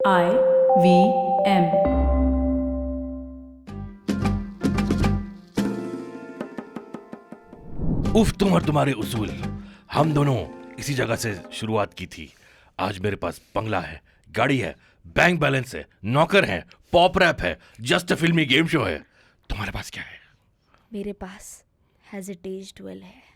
IVM. उफ, तुम और तुम्हारे उसूल। हम दोनों इसी जगह से शुरुआत की थी। आज मेरे पास बंगला है, गाड़ी है, बैंक बैलेंस है, नौकर है, पॉप रैप है, just a filmi game show है। तुम्हारे पास क्या है? मेरे पास हेजिटेज डुअल है।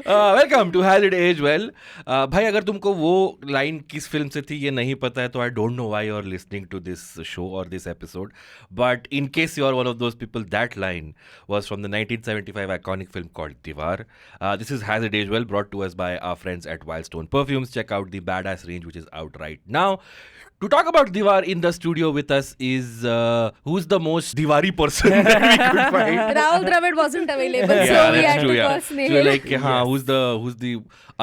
Welcome to has it as well. भाई, अगर तुमको वो लाइन किस फिल्म से थी ये नहीं पता है तो I don't know why you are listening to this show और this episode, but in case you are one of those people, that line was from the 1975 iconic film called Diwar. This is Has It Aged Well, brought to us by our friends at Wildstone Perfumes. Check out the Badass range which is out right now. To talk about Diwar, in the studio with us is who's the most Diwari person that we could find. Rahul Dravid wasn't available, so Yeah, we that's had true. to Yeah. call So Snehal. like, who's the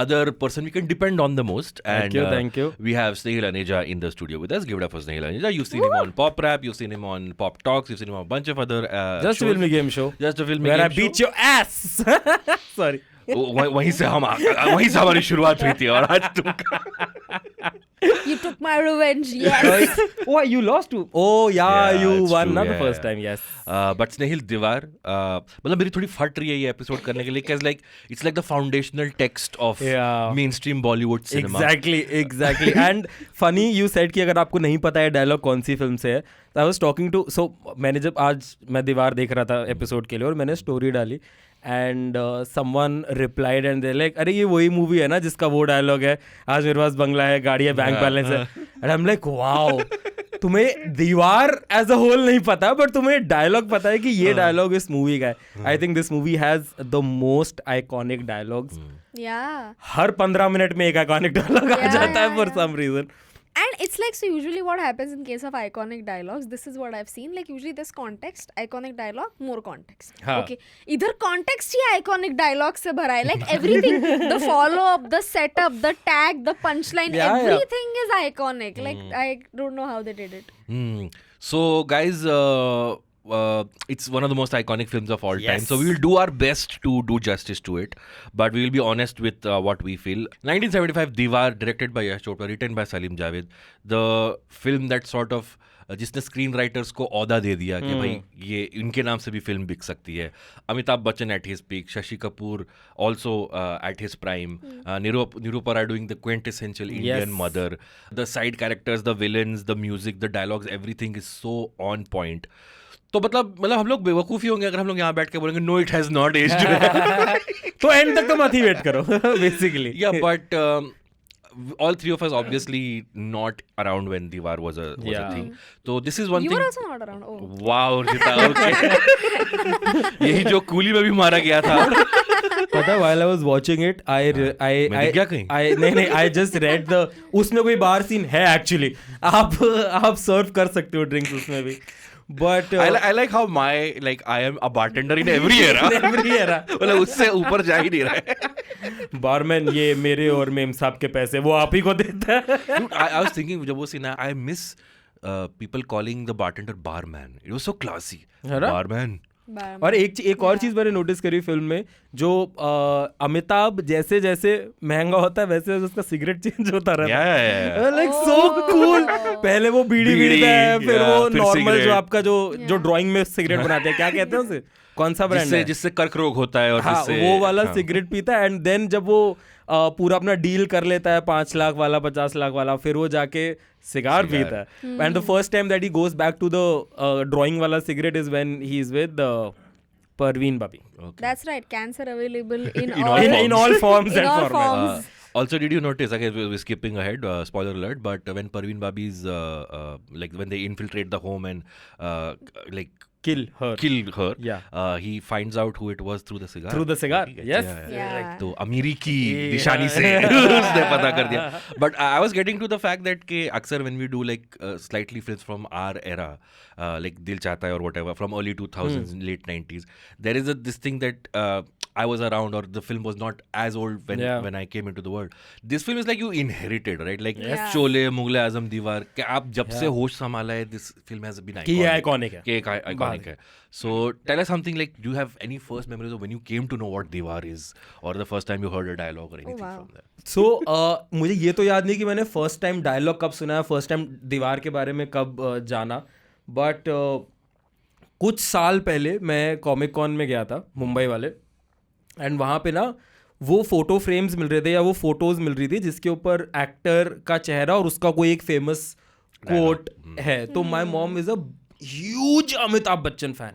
other person we can depend on the most? And Thank you. we have Snehal Aneja in the studio with us. Give it up for Snehal Aneja. You've seen him on Pop Rap. You've seen him on Pop Talks. You've seen him on a bunch of other Just a shows. filmy game show. Just a filmy Where I game beat show. your ass. Sorry. वहीं से हमारी शुरुआत हुई थी और आज तुम You took my revenge, yes. Oh, you lost to. Oh, yeah, Yeah, you it's won true, not the yeah, first yeah. time. Yes. But Snehil Deewar, मतलब मेरी थोड़ी फट रही है ये एपिसोड करने के लिए, because like it's like the foundational text of Yeah. mainstream Bollywood cinema. Exactly. And funny you said कि अगर आपको नहीं पता है डायलॉग कौन सी फिल्म से है, तो आई वाज टॉकिंग टू, सो मैंने जब आज मैं दीवार देख रहा था एपिसोड के लिए और मैंने स्टोरी डाली and someone replied and they like, अरे ये वही मूवी है ना जिसका वो डायलॉग है, आज मेरे पास बंगला है, गाड़ी है, बैंक बैलेंस है। And I am like, wow, तुम्हें दीवार एज अ होल नहीं पता बट तुम्हें डायलॉग पता है कि ये डायलॉग इस मूवी का है। I think this movie has the most iconic dialogues. Yeah. हर 15 मिनट में एक आइकॉनिक डायलॉग आ Yeah, जाता है yeah, for yeah. Some reason. And it's like, so usually what happens in case of iconic dialogues, this is what I've seen, like usually this context, iconic dialogue, more context. हाँ. Okay. Either context ही iconic dialogue से भरा है, like everything, the follow-up, the setup, the tag, the punchline, Yeah, yeah. everything is iconic. Like, I don't know how they did it. So guys, it's one of the most iconic films of all time. Yes. So we will do our best to do justice to it, but we will be honest with what we feel. 1975 Diwar, directed by Yash Chopra, written by Salim Javed, the film that sort of जिसने screen writers को औदा दे दिया कि भाई ये इनके नाम से भी फिल्म बिक सकती है। Amitabh Bachchan at his peak, Shashi Kapoor also at his prime, Nirupa are doing the quintessential Indian Yes. mother, the side characters, the villains, the music, the dialogues, everything is so on point. तो मतलब हम लोग बेवकूफ़ी होंगे अगर हम लोग यहाँ बैठ के बोलेंगे no it has not aged. तो एंड तक तो मत ही वेट करो basically. Yeah, but all three of us obviously not around when Diwar was a Yeah. thing. So this is one You thing. were also not around. Oh. Wow, Rita, okay. यही जो coolie में भी मारा गया था। पता है, while I was watching it, मैं दिख गया कहीं? नहीं, I just read the, उसमें कोई बार सीन है एक्चुअली, आप सर्व कर सकते हो ड्रिंक्स उसमें भी, but I like how I am a bartender in every era. every era मतलब उससे ऊपर जा ही नहीं रहा है। बारमैन ये मेरे और मेम साहब के पैसे वो आप ही को देता है। Dude, I was thinking जब वो सीन आया, I miss people calling the bartender barman. It was so classy. है ना? Barman. और एक और चीज मैंने नोटिस करी फिल्म में, जो अमिताभ जैसे जैसे महंगा होता है वैसे वैसे उसका सिगरेट चेंज होता रहता है। Yeah. Like so cool. पहले वो बीड़ी बीड़ता है, फिर yeah, वो फिर नॉर्मल जो cigarette. आपका जो ड्राइंग में सिगरेट बनाते हैं, क्या कहते हैं उसे, कौन सा ब्रांड है? जिससे कर्क रोग होता है और हाँ, जिससे वो वाला हाँ. सिगरेट पीता है एंड देन जब वो पूरा अपना डील कर लेता है 5 लाख वाला 50 लाख वाला, फिर वो जाके सिगार पीता है। And the first time that he goes back to the drawing वाला cigarette is when he is with Parveen Babi. That's right. Cancer available in In all all In all forms in and all formats. forms. Also, did you notice? Again, we're skipping ahead. Spoiler alert! But when Parveen Babi's like when they infiltrate the home and like Kill her. kill her, Yeah. he finds out who it was through the cigar. Through the cigar. Yes. Yeah. तो अमीरी की निशानी से उसने पता कर दिया। But I was getting to the fact that कि अक्सर when we do like slightly films from our era, like दिल चाहता है or whatever from early 2000s, late 90s, there is this thing that I was around or the film was not as old Yeah. when I came into the world. This film is like you inherited, right? Like Yes. Sholay, Mughal Azam, Diwar. कि आप जब से होश संभाला है, this film has been कि ये iconic. iconic है. कि एक iconic है. So tell us something like, do you have any first memories of when you came to know what Diwar is, or the first time you heard a dialogue or anything wow. from there? So मुझे ये तो याद नहीं कि मैंने first time dialogue कब सुना है, फर्स्ट टाइम दीवार के बारे में कब जाना, बट कुछ साल पहले मैं कॉमिक कॉन में गया था, मुंबई वाले, एंड वहाँ पे ना वो फोटो फ्रेम्स मिल रहे थे या वो फोटोज मिल रही थी जिसके ऊपर एक्टर का चेहरा और उसका कोई एक फेमस कोट है. तो my mom is a huge Amitabh Bachchan fan.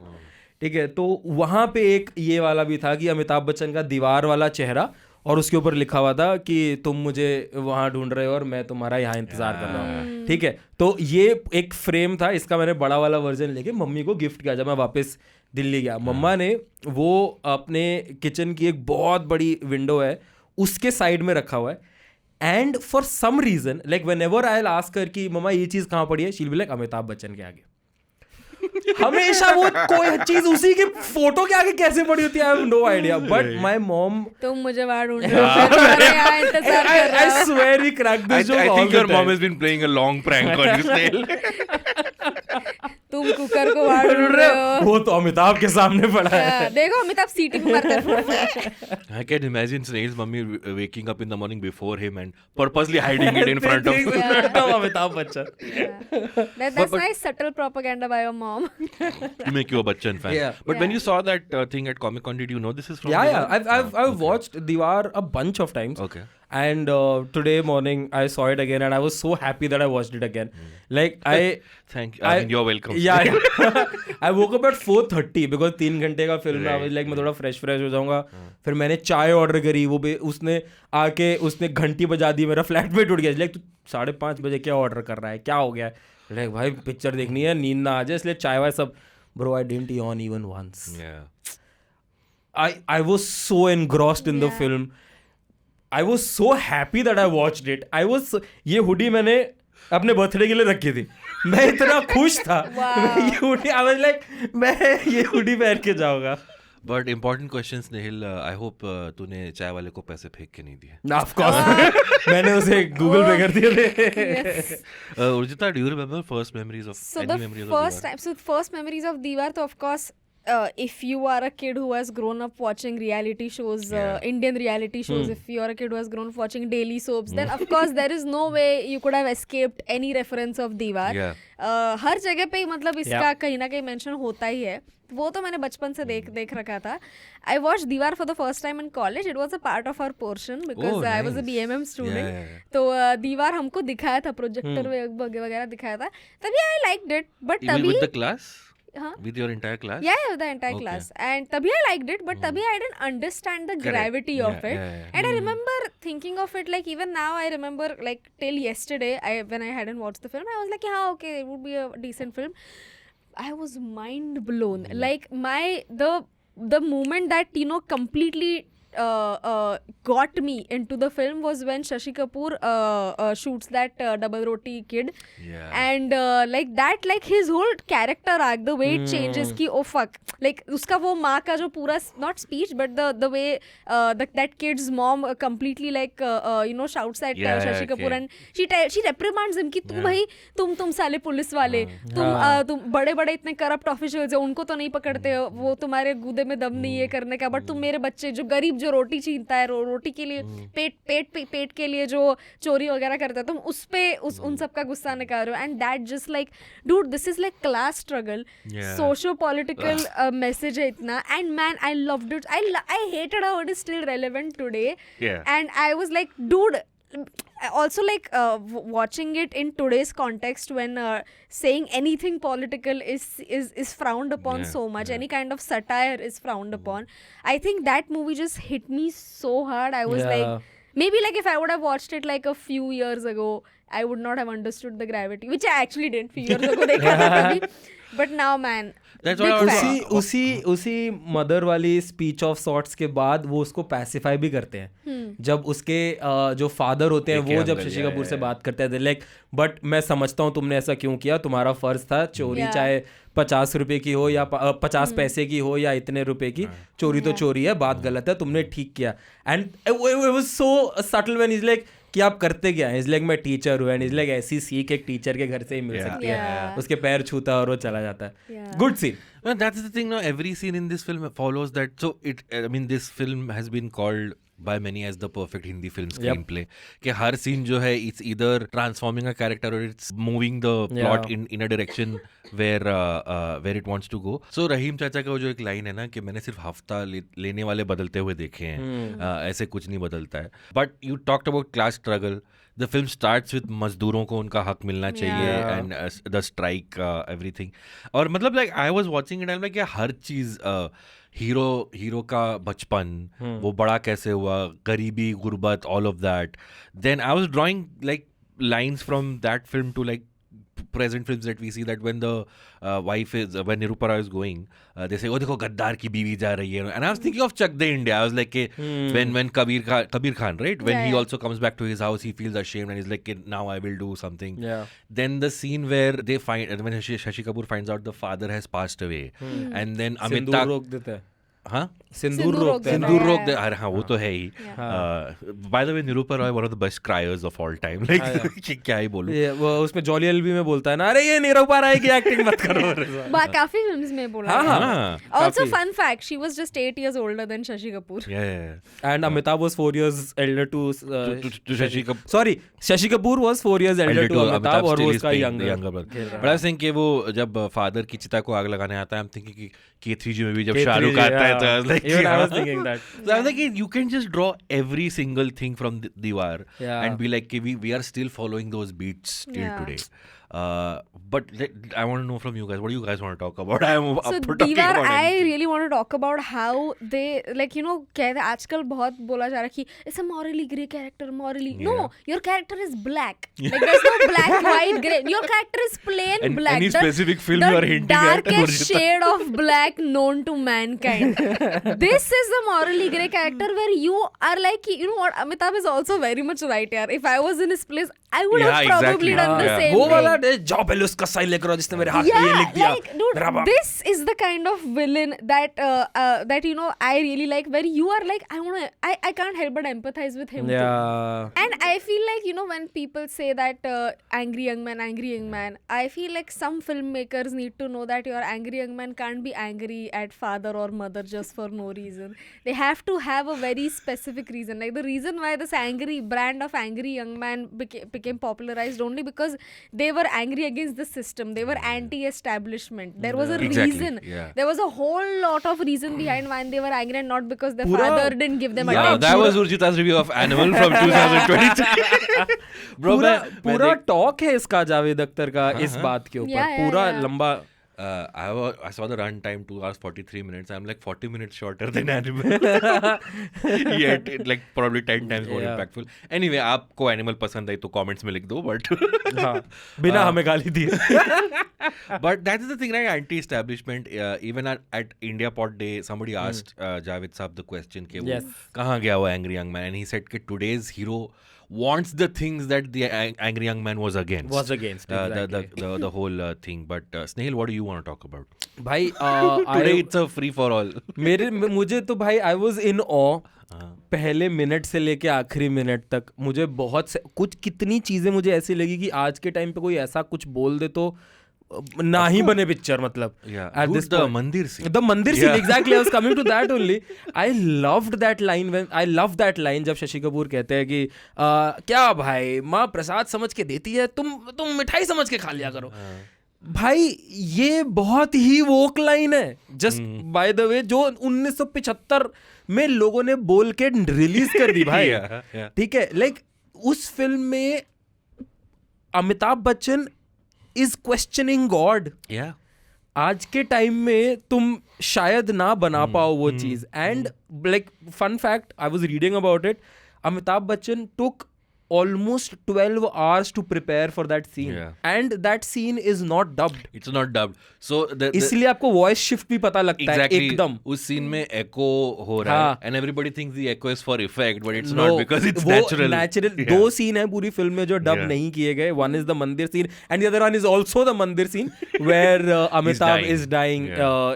ठीक है, तो वहाँ पे एक ये वाला भी था कि अमिताभ बच्चन का दीवार वाला चेहरा और उसके ऊपर लिखा हुआ था कि तुम मुझे वहाँ ढूंढ रहे हो और मैं तुम्हारा यहाँ इंतजार कर रहा हूँ. ठीक है, तो ये एक फ्रेम था, इसका मैंने बड़ा वाला वर्जन लेके मम्मी को गिफ्ट किया जब मैं वापस दिल्ली गया. मम्मा ने वो अपने किचन की एक बहुत बड़ी विंडो है उसके साइड में रखा हुआ है, and for some reason like whenever I will ask her कि मम्मा ये चीज़ कहाँ पड़ी है, she will be like Amitabh Bachchan के आगे. हमेशा वो कोई चीज उसी के फोटो के आगे कैसे पड़ी होती है, I have no idea, but my mom, तुम मुझे वहां ढूंढ रहे हो, मैं तुम्हारे यहाँ इंतजार कर रहा I हूँ. swear he cracked I this joke all think the your mom time. has been playing a long prank on you still. तुम कुकर को वहां ढूंढ रहे हो. वो तो अमिताभ के सामने पड़ा है. हाँ, देखो अमिताभ सीटी पे मरते हैं. I can imagine Snail's mummy waking up in the morning before him and purposely hiding it in front of him. Amitabh Bachchan. That's nice subtle propaganda by your mom. To make you a Bachchan fan. Yeah. But when you saw that thing at Comic Con, did you know this is from? Yeah, Diwar? I've watched Diwar a bunch of times. Okay. And today morning I saw it again and I was so happy that I watched it again. Like Thank you. I mean, you're welcome. Yeah. I woke up at 4:30 because 3 घंटे का film है. I was like मैं थोड़ा fresh हो जाऊंगा. फिर मैंने चाय ऑर्डर करी, वो भी उसने आके उसने घंटी बजा दी, मेरा फ्लैटमेट उठ गया. लाइक तू 5:30 बजे क्या ऑर्डर कर रहा है, क्या हो गया? लाइक भाई पिक्चर देखनी है, नींद ना आ जाए, इसलिए चाय वाय सब. Bro, I didn't yawn even once. Yeah. I was so engrossed in the Yeah. film. I was so happy that I watched it. ये हुडी मैंने अपने बर्थडे के लिए रखी थी. मैं इतना खुश था. मैं ये हुडी, I was like, मैं ये हुडी पहन के जाऊंगा. But important question, Snehil. I hope तूने चाय वाले को पैसे फेंक के नहीं दिए. Of course. मैंने उसे गूगल पे कर दिए थे. Yes. Urjita, do you remember first memories of So any the memories of first Diwar? time, so first memories of Diwar, so of course, if you are a kid who has grown up watching reality shows, Yeah. Indian reality shows, if you are a kid who has grown up watching daily soaps, then of course there is no way you could have escaped any reference of Diwar. Yeah. हर जगह पे मतलब इसका Yeah. कहीं ना कहीं mention होता ही है. वो तो मैंने बचपन से देख रखा था. I watched Diwar for the first time in college. It was a part of our portion because Oh, I was a nice. BMM student. Yeah. तो दीवार हमको दिखाया था, प्रोजेक्टर वगैरह दिखाया था, तभी I liked it. But Even तभी with the class? हाँ, With your entire class? yeah, the entire Okay. class, and तभी I liked it, but तभी I didn't understand the Correct. gravity of Yeah, it. yeah. And I remember thinking of it like even now I remember like till yesterday when I hadn't watched the film, I was like, yeah, okay, it would be a decent film. I was mind blown. Like the moment that completely got me into the film was when Shashi Kapoor shoots that double roti kid. Yeah. And like that, like his whole character arc, the way it changes ki oh fuck, like uska wo maa ka jo pura not speech but the way that kid's mom completely like shouts at Yeah, Shashi Kapoor, okay. and she reprimands him कि तू भाई तुम साले police वाले, तुम बड़े बड़े इतने करप्ट ऑफिशियल्स हैं, उनको तो नहीं पकड़ते हो, वो तुम्हारे गूदे में दम नहीं है करने का, बट तुम मेरे बच्चे जो गरीब जो रोटी छीनता है, रोटी के लिए पेट के लिए जो चोरी वगैरह करता है, तुम उस पे उन सब का गुस्सा निकाल रहे हो. And that just like dude, this is like class struggle, socio political message है इतना. And man I loved it. I hated how it is still relevant today. Yeah. And I was like, dude, also like watching it in today's context when saying anything political is frowned upon Yeah, so much. yeah. Any kind of satire is frowned upon. I think that movie just hit me so hard. I was Yeah. like, maybe like if I would have watched it like a few years ago I would not have understood the gravity, which I actually didn't few years ago देखा था तभी, but now man, That's big what I was fan. saying. उसी mother वाली speech of sorts के बाद वो उसको pacify भी करते हैं जब उसके जो फादर होते हैं वो जब शशि कपूर से बात करते हैं लाइक बट मैं समझता हूँ तुमने ऐसा क्यों किया, तुम्हारा फर्ज था, चोरी चाहे 50 रुपए की हो या 50 पैसे की हो या इतने रुपए की, चोरी तो चोरी है, बात गलत है, तुमने ठीक किया. And it was so subtle when is like कि आप करते क्या है, इज लाइक मैं टीचर हूँ एंड इज लाइक ऐसी सीख एक टीचर के घर से ही मिल सकती है, उसके पैर छूता और वो चला जाता है. Good scene. Well, that's the thing. No, every scene in this film follows that. So I mean, this film has been called by many as the perfect Hindi film screenplay. कि हर scene जो है, it's either transforming a character or it's moving the plot in a direction where it wants to go. So रहीम चाचा का वो जो एक line है ना कि मैंने सिर्फ हफ्ता लेने वाले बदलते हुए देखे हैं, ऐसे कुछ नहीं बदलता है. But you talked about class struggle. The film starts with मजदूरों को उनका हक मिलना चाहिए and the strike, everything. और मतलब like I was watching it and like her cheese hero का बचपन, वो बड़ा कैसे हुआ, गरीबी, गुर्बत, all of that. Then I was drawing like lines from that film to like present films that we see, that when the wife is when Nirupara is going, they say, oh देखो गद्दार की बीवी जा रही है, and I was thinking of Chak De India. I was like when Kabir Khan, right, when he also comes back to his house, he feels ashamed and he's like now I will do something. Then the scene where they find when Shashi Kapoor finds out the father has passed away, and then सिंदूर रोक देता है. हाँ, सिंदूर रोक दे. अरे हाँ, वो तो है ही. By the way Nirupa Roy one of the best criers of all time. Like क्या ही बोलूं. वो उसमें जॉली एलबी में बोलता है ना, अरे ये निरूपा रॉय की एक्टिंग मत करो. काफी फिल्म्स में बोला. Also fun fact, she was just 8 years older than Shashi Kapoor. And Amitabh was 4 years elder to Shashi Kapoor. Sorry, Shashi Kapoor was 4 years elder to Amitabh और वो उसका younger brother. But I was thinking कि वो जब father की चिता को आग लगाने आता है, I'm thinking कि K3G में भी जब शाहरुख आता है, तो I was like, even I was thinking that. So I was like, you can just draw every single thing from Diwar and be like, we are still following those beats till today. But I want to know from you guys, what do you guys want to talk about? I am up So for talking Diwar, about I anything. really want to talk about how they, like, you know, कहते हैं आजकल बहुत बोला जा रहा है कि it's a morally grey character, morally. No, your character is black. Like there's no black, white, grey. Your character is plain black. Any specific film you are hinting at? The darkest shade of black known to mankind. This is the morally grey character where you are like, you know what, Amitabh is also very much right here. If I was in his place, I would have probably done the same वो thing. वाला job है उसका sign लेकर आओ जिसने मेरे हाथ पे ये लिख दिया. Like, dude, this is the kind of villain that that you know I really like, where you are like, I can't help but empathize with him too. And I feel like, you know, when people say that angry young man, I feel like some filmmakers need to know that your angry young man can't be angry at father or mother just for no reason. They have to have a very specific reason. Like the reason why this brand of angry young man became popularized only because they were angry against the system. They were anti-establishment. There was a reason. There was a whole lot of reason behind why they were angry, and not because their father didn't give them attention. That was Urjita's review of Animal from 2023. Bro, पूरा talk है इसका जावेद अख्तर का इस बात के ऊपर पूरा लंबा. I saw the run time 2 hours 43 minutes. I'm like 40 minutes shorter than Animal. Yet like probably 10 times more impactful. Anyway, आपको Animal पसंद है तो comments में लिख दो, but बिना हमें गाली दिए. But that is the thing, right? Anti-establishment. Even at India Pod Day, somebody asked Javed Saab the question कि वो कहाँ गया वो angry young man, and he said कि today's hero wants the things that the angry young man was against. Exactly. The whole thing. But Snehal, what do you want to talk about? भाई today it's a free for all. मुझे तो भाई I was in awe. पहले minute से लेके आखिरी minute तक मुझे कुछ कितनी चीजें मुझे ऐसी लगी कि आज के टाइम पे कोई ऐसा कुछ बोल दे तो ना ही बने पिक्चर. मतलब the मंदिर scene. The मंदिर scene, exactly. I was coming to that only. I loved that line जब शशि कपूर कहते हैं कि क्या भाई माँ प्रसाद समझ के देती है, तुम मिठाई समझ के खा लिया करो. भाई ये बहुत ही वोक लाइन है. जस्ट बाय द वे जो 1975 में लोगों ने बोल के रिलीज कर दी भाई. ठीक है, लाइक उस फिल्म में Amitabh Bachchan is questioning God. आज के टाइम में तुम शायद ना बना पाओ वो चीज. And like fun fact, I was reading about it, Amitabh Bachchan took almost 12 hours to prepare for that scene. Yeah. And that scene is not dubbed. It's not dubbed. So इसलिए आपको वॉइस शिफ्ट भी पता लगता है एकदम. उस सीन में echo हो रहा है and everybody thinks the echo is for effect but it's No, not because it's वो natural. Yeah. दो सीन है पूरी फिल्म में जो डब Yeah. नहीं किए गए. One is the मंदिर scene and the other one is also the मंदिर scene where Amitabh is dying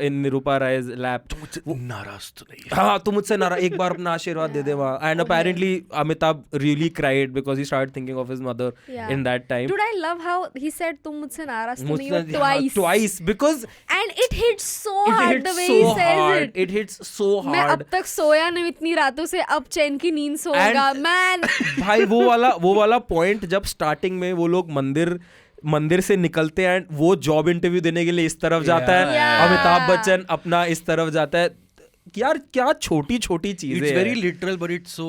in Nirupa Rai's lap. नाराज तो नहीं. हाँ तुम मुझसे नाराज, एक बार अपना आशीर्वाद दे दे वहाँ. And apparently Amitabh really cried because he started thinking of his mother in that time. Dude, I love how he said तुम मुझसे नाराज तो नहीं हो मुझसे twice because and it hits so it hard hits the way so he says hard. it. It hits so मैं hard. अब तक सोया नहीं इतनी रातों से, अब चैन की नींद सोऊंगा मैन. भाई वो वाला पॉइंट जब स्टार्टिंग में वो लोग मंदिर से निकलते हैं, वो जॉब इंटरव्यू देने के लिए इस तरफ जाता है, Yeah. अमिताभ बच्चन अपना इस तरफ जाता है. यार क्या छोटी छोटी चीजें It's हैं. very literal but it's so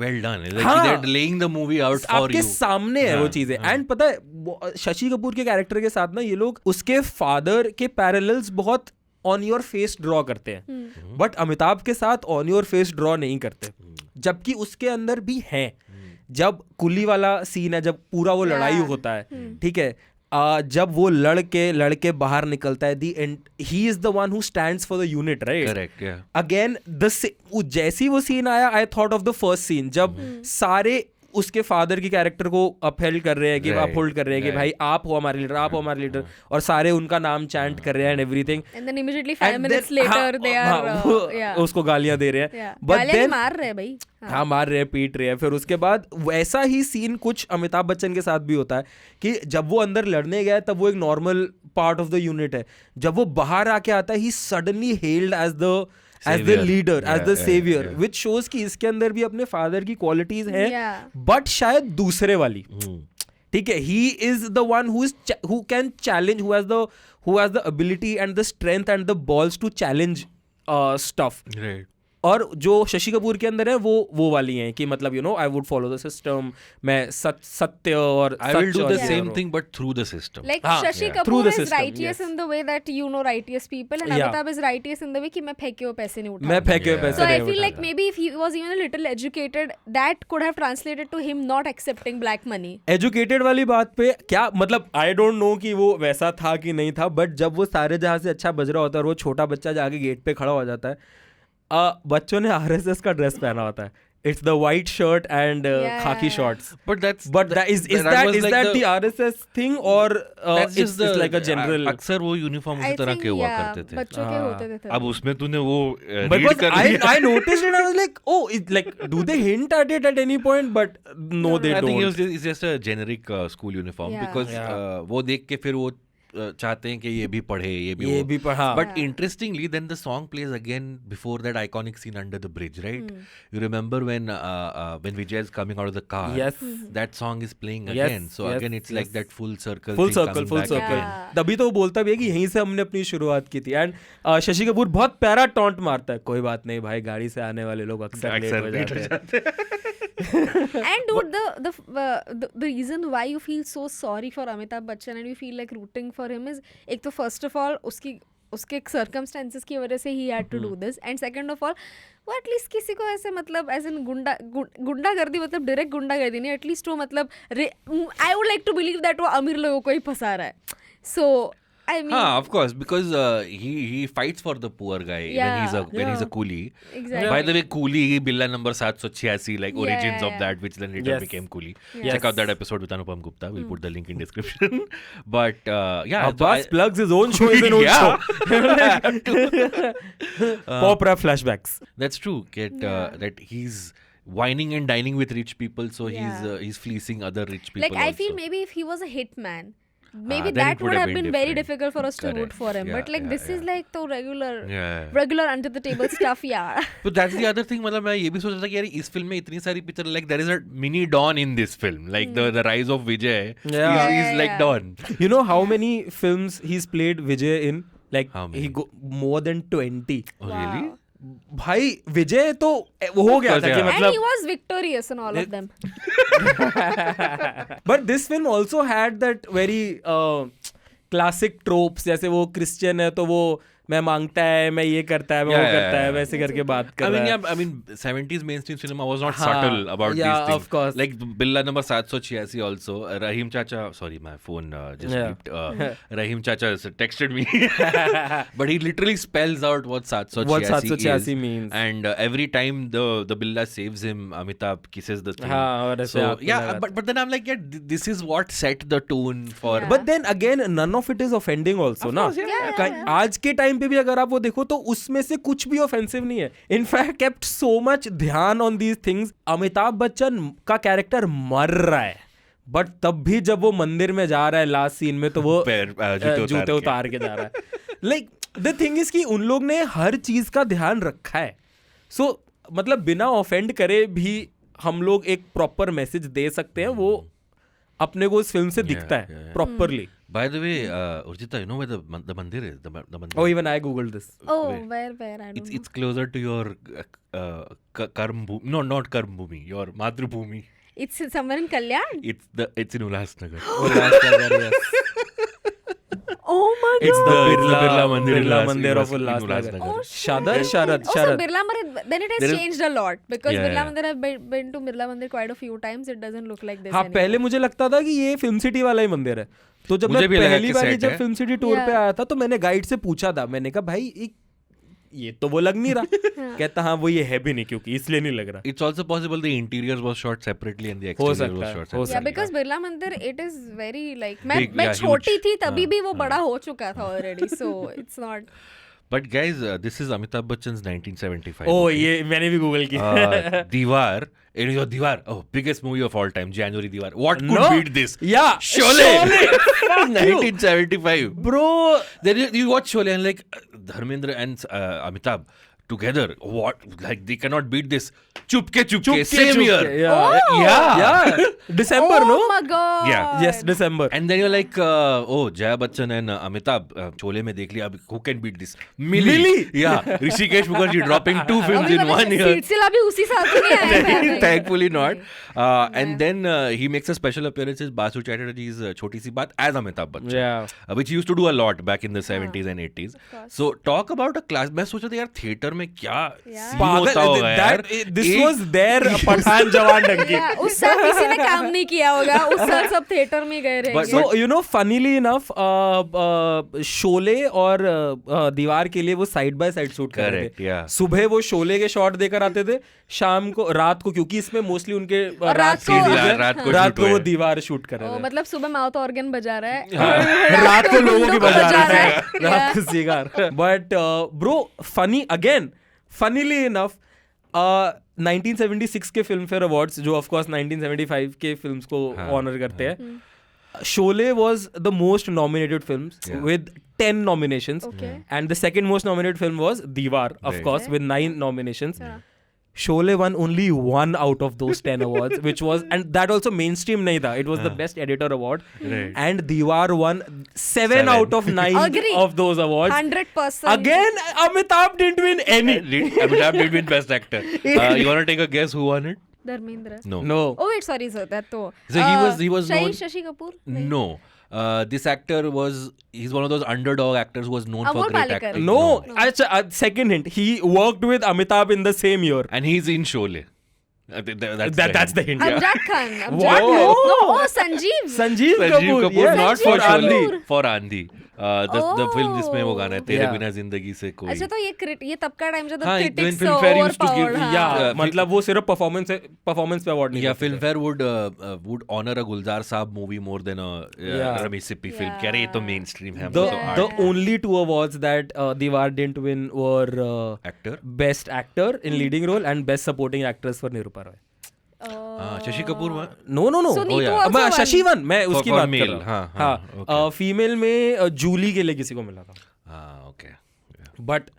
well done. Like हाँ. they're laying the movie out for आपके you. सामने है वो चीजें. एंड पता है शशि कपूर के कैरेक्टर के साथ ना ये लोग उसके फादर के पैरेलल्स बहुत ऑन योर फेस ड्रॉ करते हैं, बट अमिताभ के साथ ऑन योर फेस ड्रॉ नहीं करते, जबकि उसके अंदर भी हैं. जब कुली वाला सीन है, जब पूरा वो लड़ाई होता है, ठीक है, जब वो लड़के बाहर निकलता है, he is the one who stands for the unit, right? Correct, yeah. Again जैसी वो सीन आया, I thought of the first scene जब सारे उसके फादर की कैरेक्टर को अपहेल्ड कर रहे हैं कि अपहोल्ड कर रहे हैं कि भाई आप हो हमारे लीडर, आप हो हमारे लीडर, और सारे उनका नाम चैंट कर रहे हैं and everything. And then immediately 5 minutes later they are उसको गालियां दे रहे हैं, बट गालियां देन मार रहे हैं भाई. हाँ मार रहे हैं, पीट रहे हैं. फिर उसके बाद वैसा ही सीन कुछ अमिताभ बच्चन के साथ भी होता है कि जब वो अंदर लड़ने गया तब वो एक normal part of the unit है, जब वो बाहर आके आता है he suddenly held as the leader, as the saviour, which shows कि इसके अंदर भी अपने फादर की क्वालिटीज हैं, बट शायद दूसरे वाली. ठीक है, he is the one who can challenge, who has the ability and the strength and the balls to challenge stuff. Right. और जो शशि कपूर के अंदर है वो वाली हैं कि मतलब you know I would follow the system, मैं सत्य और I will do the same thing but through the system. Like हाँ, Shashi through Kapoor the is system, righteous yes. in the way that you know righteous people, and Yeah. Amitabh is righteous in the way कि मैं फेंके हुए पैसे नहीं उठा. मैं फेंके हुए पैसे So I नहीं feel like उठाता. maybe if he was even a little educated, that could have translated to him not accepting black money. Educated वाली बात पे क्या मतलब, आई डोंट नो कि वो वैसा था कि नहीं था, बट जब वो सारे जहां से अच्छा बज रहा होता है और वो छोटा बच्चा जाके गेट पे खड़ा हो जाता है, बच्चों ने आरएसएस का ड्रेस पहना होता है. It's the white shirt and khaki shorts. But is that the RSS thing or it's like a general? अक्सर वो यूनिफॉर्म उसी तरह के हुआ करते थे. बच्चों के होते थे. अब उसमें तूने वो But read कर लिया. I noticed it. I was like, oh, it's like, do they hint at it at any point? But no, they I think don't. it's just a generic school uniform Yeah. because वो देख के फिर वो चाहते हैं कि ये भी पढ़े, ये भी पढ़ा. But interestingly, then the song plays again before that iconic scene under the bridge, right? You remember when Vijay is coming out of the car? Yes. That song is playing Yes, again. So yes, again, it's like yes. that full circle. Full thing circle coming back again. तभी तो वो बोलता भी है कि यहीं से हमने अपनी शुरुआत की थी. एंड शशि कपूर बहुत प्यारा टॉन्ट मारता है, कोई बात नहीं भाई, गाड़ी से आने वाले लोग अक्सर लेट हो जाते हैं. And dude, the reason why you feel so sorry for Amitabh Bachchan and you feel like rooting for him is, एक तो first of all उसके circumstances की वजह से he had to do this, and second of all वो at least किसी को ऐसे मतलब एज एन गुंडागर्दी, मतलब डायरेक्ट गुंडागर्दी नहीं, एटलीस्ट वो मतलब I would like to believe that वो अमीर लोगों को ही फंसा रहा है. सो I mean, of course, because he fights for the poor guy when he's a coolie. Exactly. By the way, Coolie Billa number 786, like origins of that, which then later Yes. became Coolie. Yes. Check out that episode with Anupam Gupta. We'll put the link in description. But yeah, Abbas plugs his own show is an own show. Pop rap flashbacks. That's true. That he's whining and dining with rich people, so he's fleecing other rich people. like I feel also. maybe if he was a hitman, maybe then that it would have been very different. difficult for us to root Correct. for him. Yeah, But like this is like the Yeah. regular under the table stuff, yeah. But that's the other thing. मतलब मैं ये भी सोच रहा था कि यार इस फिल्म में इतनी सारी picture, like there is a mini Don in this film, like the rise of Vijay. Yeah. He's like Don. You know how many films he's played Vijay in? Like How many? more than 20. Oh, really? भाई विजय तो वो हो गया था कि And मतलब, he was victorious in all of them. but this film also had that very classic tropes, जैसे वो क्रिश्चियन है तो वो मैं मांगता है, मैं ये करता है, मैं वो करता है, वैसे करके बात कर रहा है. I mean 70s mainstream cinema was not हाँ, subtle about yeah, these things. of course. Like Billa number 786 also. Rahim Chacha, sorry, my phone just Yeah. beeped. Rahim Chacha texted me, but he literally spells out what 786 What 786 means. And every time the Billa saves him, Amitabh kisses the thing. हाँ, और ऐसे So आँख में yeah, लगाता but then I'm like, yeah, this is what set the tone for. Yeah. But then again, none of it is offending also, ना. आज के time पे भी अगर आप वो देखो तो उसमें से कुछ भी ऑफेंसिव नहीं है. इनफैक्ट केप्ट सो मच ध्यान on these things. Amitabh Bachchan का कैरेक्टर मर रहा है, बट तब भी जब वो मंदिर में जा रहा है लास्ट सीन में तो वो जूते उतार के जा रहा है. लाइक द थिंग इज कि उन लोग ने हर चीज का ध्यान रखा है. सो मतलब बिना ऑफेंड करे भी हम लोग एक प्रॉपर मैसेज दे सकते हैं. वो अपने को इस फिल्म से दिखता है properly. By the way, Urjita, you know where the mandir is? The mandir. Oh, even I googled this. Oh, Wait. where I don't know. It's closer to your karm bhumi. No, not karm bhumi. Your madrubhumi. It's somewhere in Kalyan. It's in Ulhasnagar. Ulhasnagar, yes. Oh my god. It's the Birla Mandir in Birla Mandir of Ulhasnagar. Ulhasnagar. Oh, Sharad. Oh, so Birla Mandir, then it has There is- changed a lot because Yeah, Birla yeah. Mandir, I've been to Birla Mandir quite a few times. It doesn't look like this हाँ, anymore. पहले मुझे लगता था कि ये film city वाला ही मंदिर है. तो जब मुझे मैं भी लगा पहली कि बार set जब है. फिल्म सिटी टूर पे Yeah. आया था तो मैंने गाइड से पूछा था. मैंने कहा भाई ये तो वो लग नहीं रहा. कहता हाँ वो ये है भी नहीं क्योंकि इसलिए नहीं लग रहा. It's also possible the interiors was shot separately and the हो exterior सकता was है, shot हो separately. Yeah, because Birla Mandir, it is very like मैं Big, मैं yeah, छोटी huge. थी तभी भी वो हाँ, बड़ा हो चुका था already. So it's not. But guys, this is Amitabh Bachchan's 1975. O okay? ये मैंने भी गूगल किया. Diwar. It is Diwar. Oh, biggest movie of all time. January Diwar. What could No. beat this? Yeah, Sholay. Fuck you. 1975. Bro. Then you watch Sholay and like Dharmendra and Amitabh together. What? Like they cannot beat this. Chupke. Same year. Yeah. Oh. Yeah. December, Oh no? my god. Yeah. Yes, December. And then you're like, oh, Jaya Bachchan and Amitabh, Sholay में देख लिया. अब who can beat this? Millie. Yeah. Rishikesh Mukherjee dropping 2 films अभी in मतलब 1 year. सिलसिला भी उसी साल तो नहीं आया है. Thankfully not. And then he makes a special appearance as Basu Chatterjee's Choti Si Baat as Amitabh Bachchan. Yeah. Which he used to do a lot back in the 70s and 80s. course. So talk about a class. मैं सोचा था यार theatre में क्या Yeah. scene होता होगा यार. This was their Pathan जवान डंकी. Yeah, उस साल किसी ने काम नहीं किया होगा. उस साल सब थिएटर में गए रहेंगे. But- So you know, funnily enough, Sholay और दीवार के लिए वो साइड बाय साइड शूट कर रहे Correct, थे. yeah. सुबह वो शोले के शॉट देकर आते थे, शाम को रात को क्योंकि इसमें मोस्टली उनके और रात को- series है, रात को रात shoot को वो हुए. दीवार शूट कर रहे ओ, थे. मतलब सुबह माउथ ऑर्गन बजा रहा है. हाँ, रात को लोगों की बजा रहे है. थे. रात को cigar. But bro, funnily enough, 1976 के फिल्म फेयर अवार्ड्स जो ऑफ कोर्स 1975 के फिल्म्स को ऑनर करते हैं, Sholay was the most nominated films Yeah. with 10 nominations. Okay. And the second most nominated film was Diwar, of Right. course, with 9 nominations. Yeah. Sholay won only 1 out of those 10 awards, which was, and that also mainstream nahi tha. It was the best editor award. Right. And Diwar won 7 out of 9 Agree. of those awards. 100%. Again, Amitabh didn't win any. Amitabh did win Best Actor. You want to take a guess who won it? Dharmendra. No. No. Oh wait, sorry sir, that तो. So he was known. Shashi Kapoor. No. This actor he's one of those underdog actors who was known for Amol great Palekar. acting. No. Second hint. He worked with Amitabh in the same year. And he's in Sholay. That's the hint. Amjad Khan. What? No. No. No. Oh, Sanjeev. Sanjeev Sanjeev Kapoor. Kapoor, Yes. not for Sanjeev Sholay, Kapoor. for Andhi. The film जिसमें वो गाना है तेरे Yeah. बिना जिंदगी से कोई. अच्छा तो ये तब का टाइम जब हाँ, when critics Filmfare used to give- overpowered, हाँ. Yeah, मतलब वो सिर्फ performance पे award नहीं Yeah, देते थे. Filmfare would honor a Gulzar Saab movie more than a Yeah. Ramesh Sippy film. कह रहे ये तो mainstream है. The हम तो the art only 2 awards that Diwar didn't win were actor. Best Actor in Leading Role and Best Supporting Actress for Nirupa Roy. Shashi Kapoor won. No. So Neetu yeah. also won. Shashi one मैं For- उसकी for बात कर male, रहा हूँ. हाँ, okay. Female में जूली के लिए किसी को मिला था. Okay. But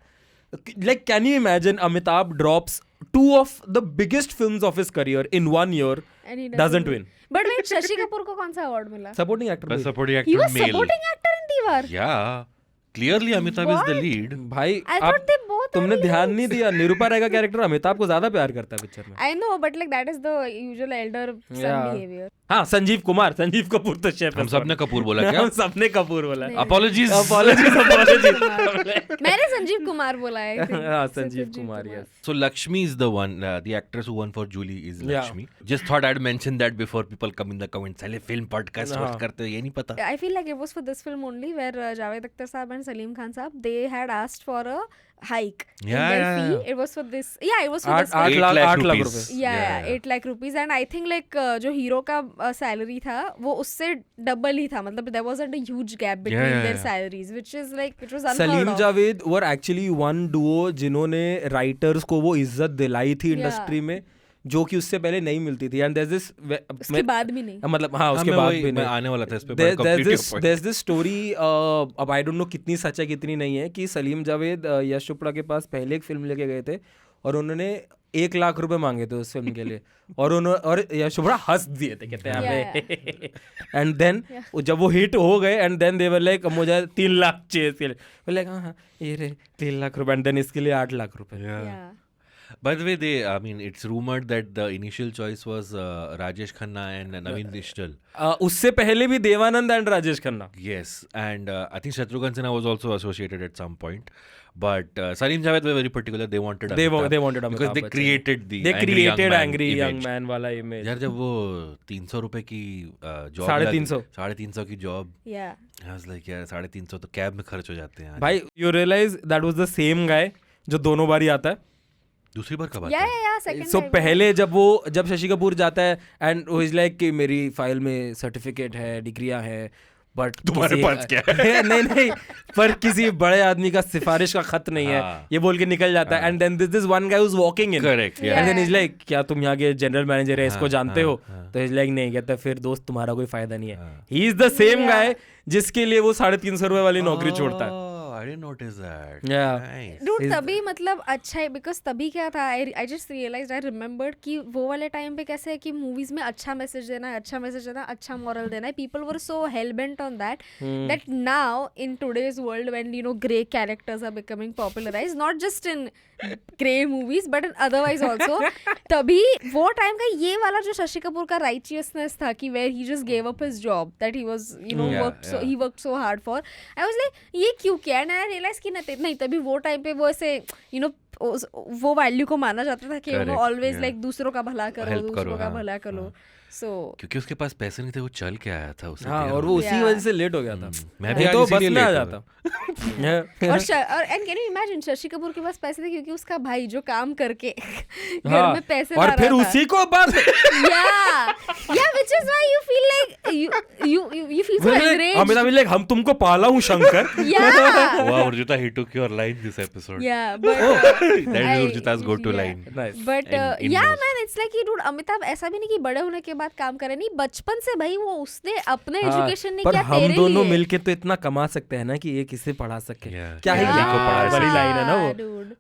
like, can you imagine Amitabh drops 2 of the biggest films of his career in 1 year, And he doesn't win. But wait, Shashi Kapoor को कौन सा अवार्ड मिला? Supporting actor. Best भाई. supporting He actor was male. supporting actor in Diwar. Yeah. Clearly Amitabh is the lead. भाई I thought they both तुमने ध्यान नहीं दिया, निरूपा राय का कैरेक्टर अमिताभ को ज्यादा प्यार करता है पिक्चर में. I know, but like that is the usual elder son Yeah. behavior. हाँ, संजीव कपूर तो शेफ. हम सबने कपूर बोला क्या? हम सबने कपूर बोला. Apologies. मैंने संजीव कुमार बोला है. I think. हाँ, So, Sanjeev Kumar, yes. So Lakshmi is the one, the actress who won for Julie is Yeah. Lakshmi. Just thought I'd mention that before people come in the comments. साले film podcast हाँ. host करते हो, ये नहीं पता. I feel like it was for this film only where Javed Akhtar Saab and Salim Khan Saab, they had asked for a hike in Yeah, their yeah, fee. yeah. It was for this. Yeah, it was for this. 8 film. Lakh 8 lakh रुपए. Yeah, 8 lakh rupees, and I think like जो hero का salary था वो उससे double ही था. मतलब there wasn't a huge gap between yeah, their yeah. salaries, which is like it was unheard Salim of. Javed were actually one Duo जिन्होंने writers को वो इज्जत दिलाई थी Yeah. इंडस्ट्री में, जो कि उससे पहले नहीं मिलती थी. एंड there's this उसके बाद भी नहीं. मतलब हाँ, उसके मैं बाद वही- भी मैं नहीं. आने वाला था इस पे. but completely your point. there's this story, अब आई डोंट नो कितनी सच है कितनी नहीं है, कि सलीम जावेद यश चोपड़ा के पास पहले एक फिल्म लेके गए थे और उन्होंने 1 लाख रुपए मांगे थे उस फिल्म के लिए और यश चोपड़ा हंस दिए थे, कहते हैं एंड देन जब वो हिट हो गए and then they were like मुझे 3 लाख चाहिए इसके लिए. लाइक हाँ ये रे 3 लाख रुपए, एंड देन इसके लिए 8 लाख रुपए. Yeah. By the way, I mean, it's rumored that the initial choice was Rajesh Khanna and Naveen Nishchal. उससे पहले भी Dev Anand and Rajesh Khanna. Yes, and I think Shatrughan Sinha was also associated at some point. But Salim Javed were very particular. They wanted They Amitabh wanted because Amitabh they Bachchan. created the They created man angry young image. man वाला image. यार जब वो 300 रुपए की job 350 350 की job, Yeah. I was like यार 350 तो cab में खर्च हो जाते हैं. भाई you realize that was the same guy जो दोनों बार ही आता है. दूसरी बार कब आता Yeah, है? yeah, yeah. Second सो time. पहले जब शशि कपूर जाता है एंड वो इज लाइक कि मेरी फाइल में सर्टिफिकेट है, डिग्रियां है, बट तुम्हारे पास क्या है? नहीं पर किसी बड़े आदमी का सिफारिश का खत नहीं है, हाँ. ये बोल के निकल जाता है. And then this one guy was walking in. Correct, yeah. And then is like क्या तुम यहाँ के जनरल मैनेजर है, इसको हाँ, जानते हो? हाँ. तो इज लाइक नहीं. कहता फिर दोस्त तुम्हारा कोई फायदा नहीं है. हाँ. ही इज द सेम Yeah. गाय जिसके लिए वो 350 रुपए वाली नौकरी छोड़ता है. Oh, I didn't notice that. Yeah. Nice. Dude, तभी मतलब अच्छा है बिकॉज तभी क्या था, I just realized, I remembered कि वो वाले टाइम पे कैसे है कि मूवीज में अच्छा मैसेज देना है, अच्छा मैसेज देना है, अच्छा मॉरल देना है. People were so hell bent on that that now in today's world when you know grey characters are becoming popularized, not just in grey movies but in otherwise also, तभी वो time का ये वाला जो शशि कपूर का righteousness था कि where he just gave up his job that he was you know Yeah, he worked so hard for, I was like ये क्यों किया. एंड आई रियलाइज कि नहीं तभी वो टाइम पे वो ऐसे यू नो वो वैल्यू को माना जाता था कि Correct, ऑलवेज yeah. लाइक दूसरों का भला करो, Help दूसरों करो, का हाँ, भला करो. हाँ. सो क्योंकि उसके पास पैसे नहीं थे, वो चल के आया था उसे. हाँ, देर और हो वो गई. उसी Yeah. वजह से लेट हो गया था. मैं भी नहीं तो आज बस इसीलिए में आ late जाता. और and can you imagine Shashi Kapoor के पास पैसे थे क्योंकि उसका भाई जो काम करके घर हाँ, में पैसे और ला फिर रहा था. उसी को बात yeah which is why you feel like you feel so enraged. Amitabh like हम तुमको पाला हूँ Shankar. yeah Wow, Urjita, he took your line this episode. yeah but That is I- Urjita's go-to yeah. line. Nice. But in या most- man it's like कि dude Amitabh ऐसा भी नहीं कि बड़े होने के बाद काम करे, नहीं बचपन से भाई वो उसने अपने हाँ, एजुकेशन नहीं पर किया हम तेरे दोनों लिए. मिलके तो इतना कमा सकते हैं ना कि ये किसे पढ़ा सके. Yeah. क्या है Yeah. ये? को पढ़ा वाली लाइन है ना वो. dude.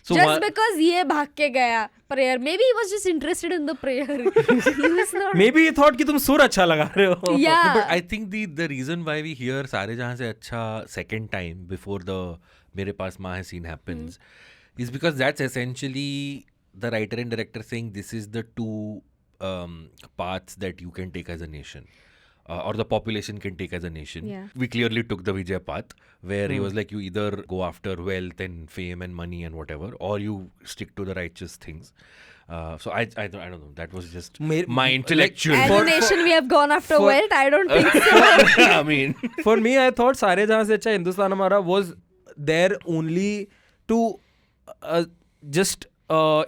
So Just what- because ये भाग के गया prayer, maybe he was just interested in the prayer. He was not. May be ये थॉट कि तुम सुर अच्छा लगा रहे हो. Yeah. But I think the reason why we hear सारे जहाँ से अच्छा second time before the मेरे पास माँ है scene happens is because that's essentially the writer and director saying this is the two paths that you can take as a nation. Or the population can take as a nation. Yeah. We clearly took the Vijay path, where he was like, you either go after wealth and fame and money and whatever, or you stick to the righteous things. So I don't know. That was just my intellectual. As a nation, we have gone after wealth. I don't think so. I mean, for me I thought सारे जहाँ से अच्छा हिंदुस्तान हमारा was there only to just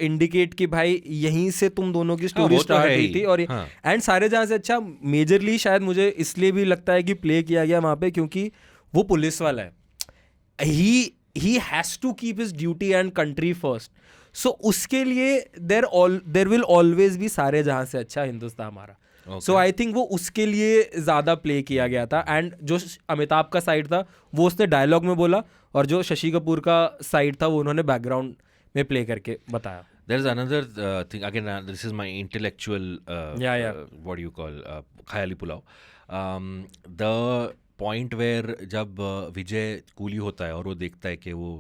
indicate कि भाई यहीं से तुम दोनों की स्टोरी वो तो स्टार्ट है हुई ही. थी. और हाँ. एंड सारे जहाँ से अच्छा मेजरली शायद मुझे इसलिए भी लगता है कि प्ले किया गया वहाँ पे क्योंकि वो पुलिस वाला है. He has to keep his duty and country first. So उसके लिए देर विल ऑलवेज भी सारे जहाँ से अच्छा हिंदुस्तान हमारा. सो आई थिंक वो उसके लिए ज्यादा प्ले किया गया था. एंड जो अमिताभ का साइड था वो उसने डायलॉग में बोला, और जो शशि कपूर का साइड था वो उन्होंने बैकग्राउंड में प्ले करके बताया. there's another thing again. This is my intellectual. Yeah. What do you call khayali pulao? The point where जब विजय कूली होता है और वो देखता है कि वो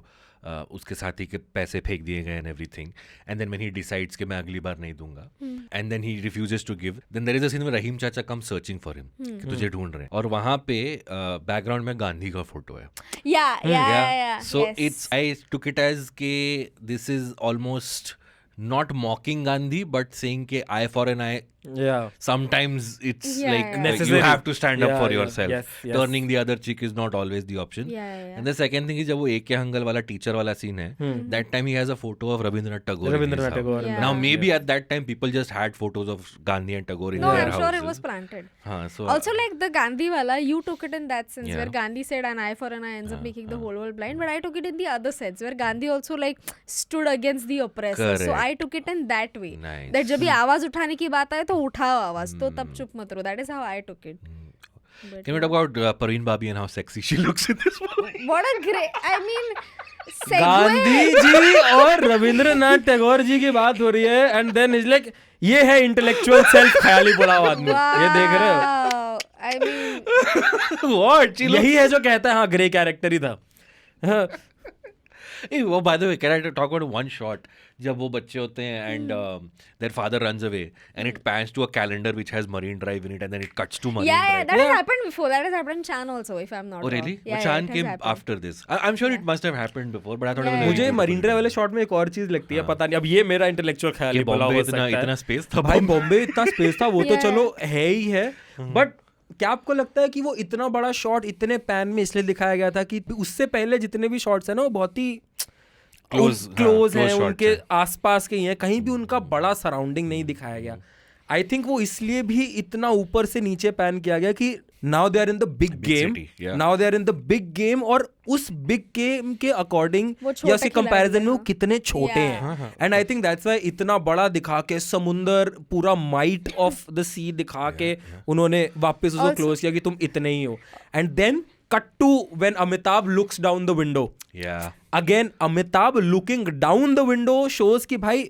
उसके साथी के पैसे फेंक दिए गए and everything, and then when he decides कि मैं अगली बार नहीं दूंगा, and then he refuses to give, then there is a scene में रहीम चाचा कम सर्चिंग फॉर हिम कि तुझे ढूंढ रहे हैं, और वहां पे बैकग्राउंड में गांधी का फोटो है. yeah. So yes. it's, I took it as ke this is almost not mocking Gandhi but saying ke eye for an eye. Yeah. Sometimes it's Yeah, like yeah. you Necessary. have to stand up Yeah, for yeah. yourself. Yes, yes. Turning the other cheek is not always the option. Yeah. And the second thing is जब वो A.K. Hangal वाला teacher वाला scene है, that time he has a photo of Rabindranath Tagore. in his Rabindranath house. Tagore. Yeah. Now maybe at that time people just had photos of Gandhi and Tagore in No, their I'm houses. sure it was planted. हाँ, so Also, like the Gandhi wala, you took it in that sense Yeah. where Gandhi said an eye for an eye ends up making the whole world blind. But I took it in the other sense where Gandhi also like stood against the oppressor. So Correct. I took it in that way. Nice. That जब भी आवाज उठाने की बात आए तो उठाओ आवाज, तो तब चुप मत रहो. That is how I took it. But can we talk about Parveen Babi and how sexy she looks in this movie? what a great, I mean, Gandhi segue. जी और रविंद्रनाथ टैगोर जी की बात हो रही है, एंड देन इज लाइक ये है intellectual self ख्याली पड़ा हुआ आदमी. ये देख रहे हो, Wow. I mean, What? She looks यही है जो कहता है हाँ ग्रे कैरेक्टर ही था. हाँ, Hey, oh, by the way, can I talk about one shot जब वो बच्चे होते हैं and their father runs away and it pans to a calendar which has Marine Drive in it and then it cuts to Marine yeah, Drive. that has happened before. That has happened in Chan also, if I'm not Oh wrong. really? Yeah, Chan it has came happened. after this. I'm sure it must have happened before, but I thought it was Yeah, a मुझे very marine drive वाले shot में एक और चीज लगती है, पता नहीं अब ये मेरा इंटेलेक्चुअल ख्याल कि ही बोला बॉम्बे हो सकता इतना है. स्पेस था. भाई बॉम्बे इतना स्पेस था वो तो Yeah. चलो है ही है, बट क्या आपको लगता है कि वो इतना बड़ा शॉट इतने पैन में इसलिए दिखाया गया था कि उससे पहले जितने भी शॉट्स हैं ना वो बहुत ही Close, क्लोज हाँ, हैं, close shots उनके हैं. आसपास के ही हैं, कहीं भी उनका बड़ा सराउंडिंग नहीं दिखाया गया. आई थिंक वो इसलिए भी इतना ऊपर से नीचे पैन किया गया कि now they are in the big game, city, yeah. Now they are in the big game, और उस बिग गेम के अकॉर्डिंग वो छोटे या उसके खिलाड़ी कंपैरिजन हैं, में वो हाँ. कितने छोटे Yeah. हैं. And I think that's why इतना बड़ा दिखा के समुंदर पूरा माइट ऑफ द सी दिखा के उन्होंने वापस उसको Also- क्लोज किया कि तुम इतने ही हो. And then cut to when Amitabh looks down the window. Yeah. Again Amitabh looking down the window shows कि भाई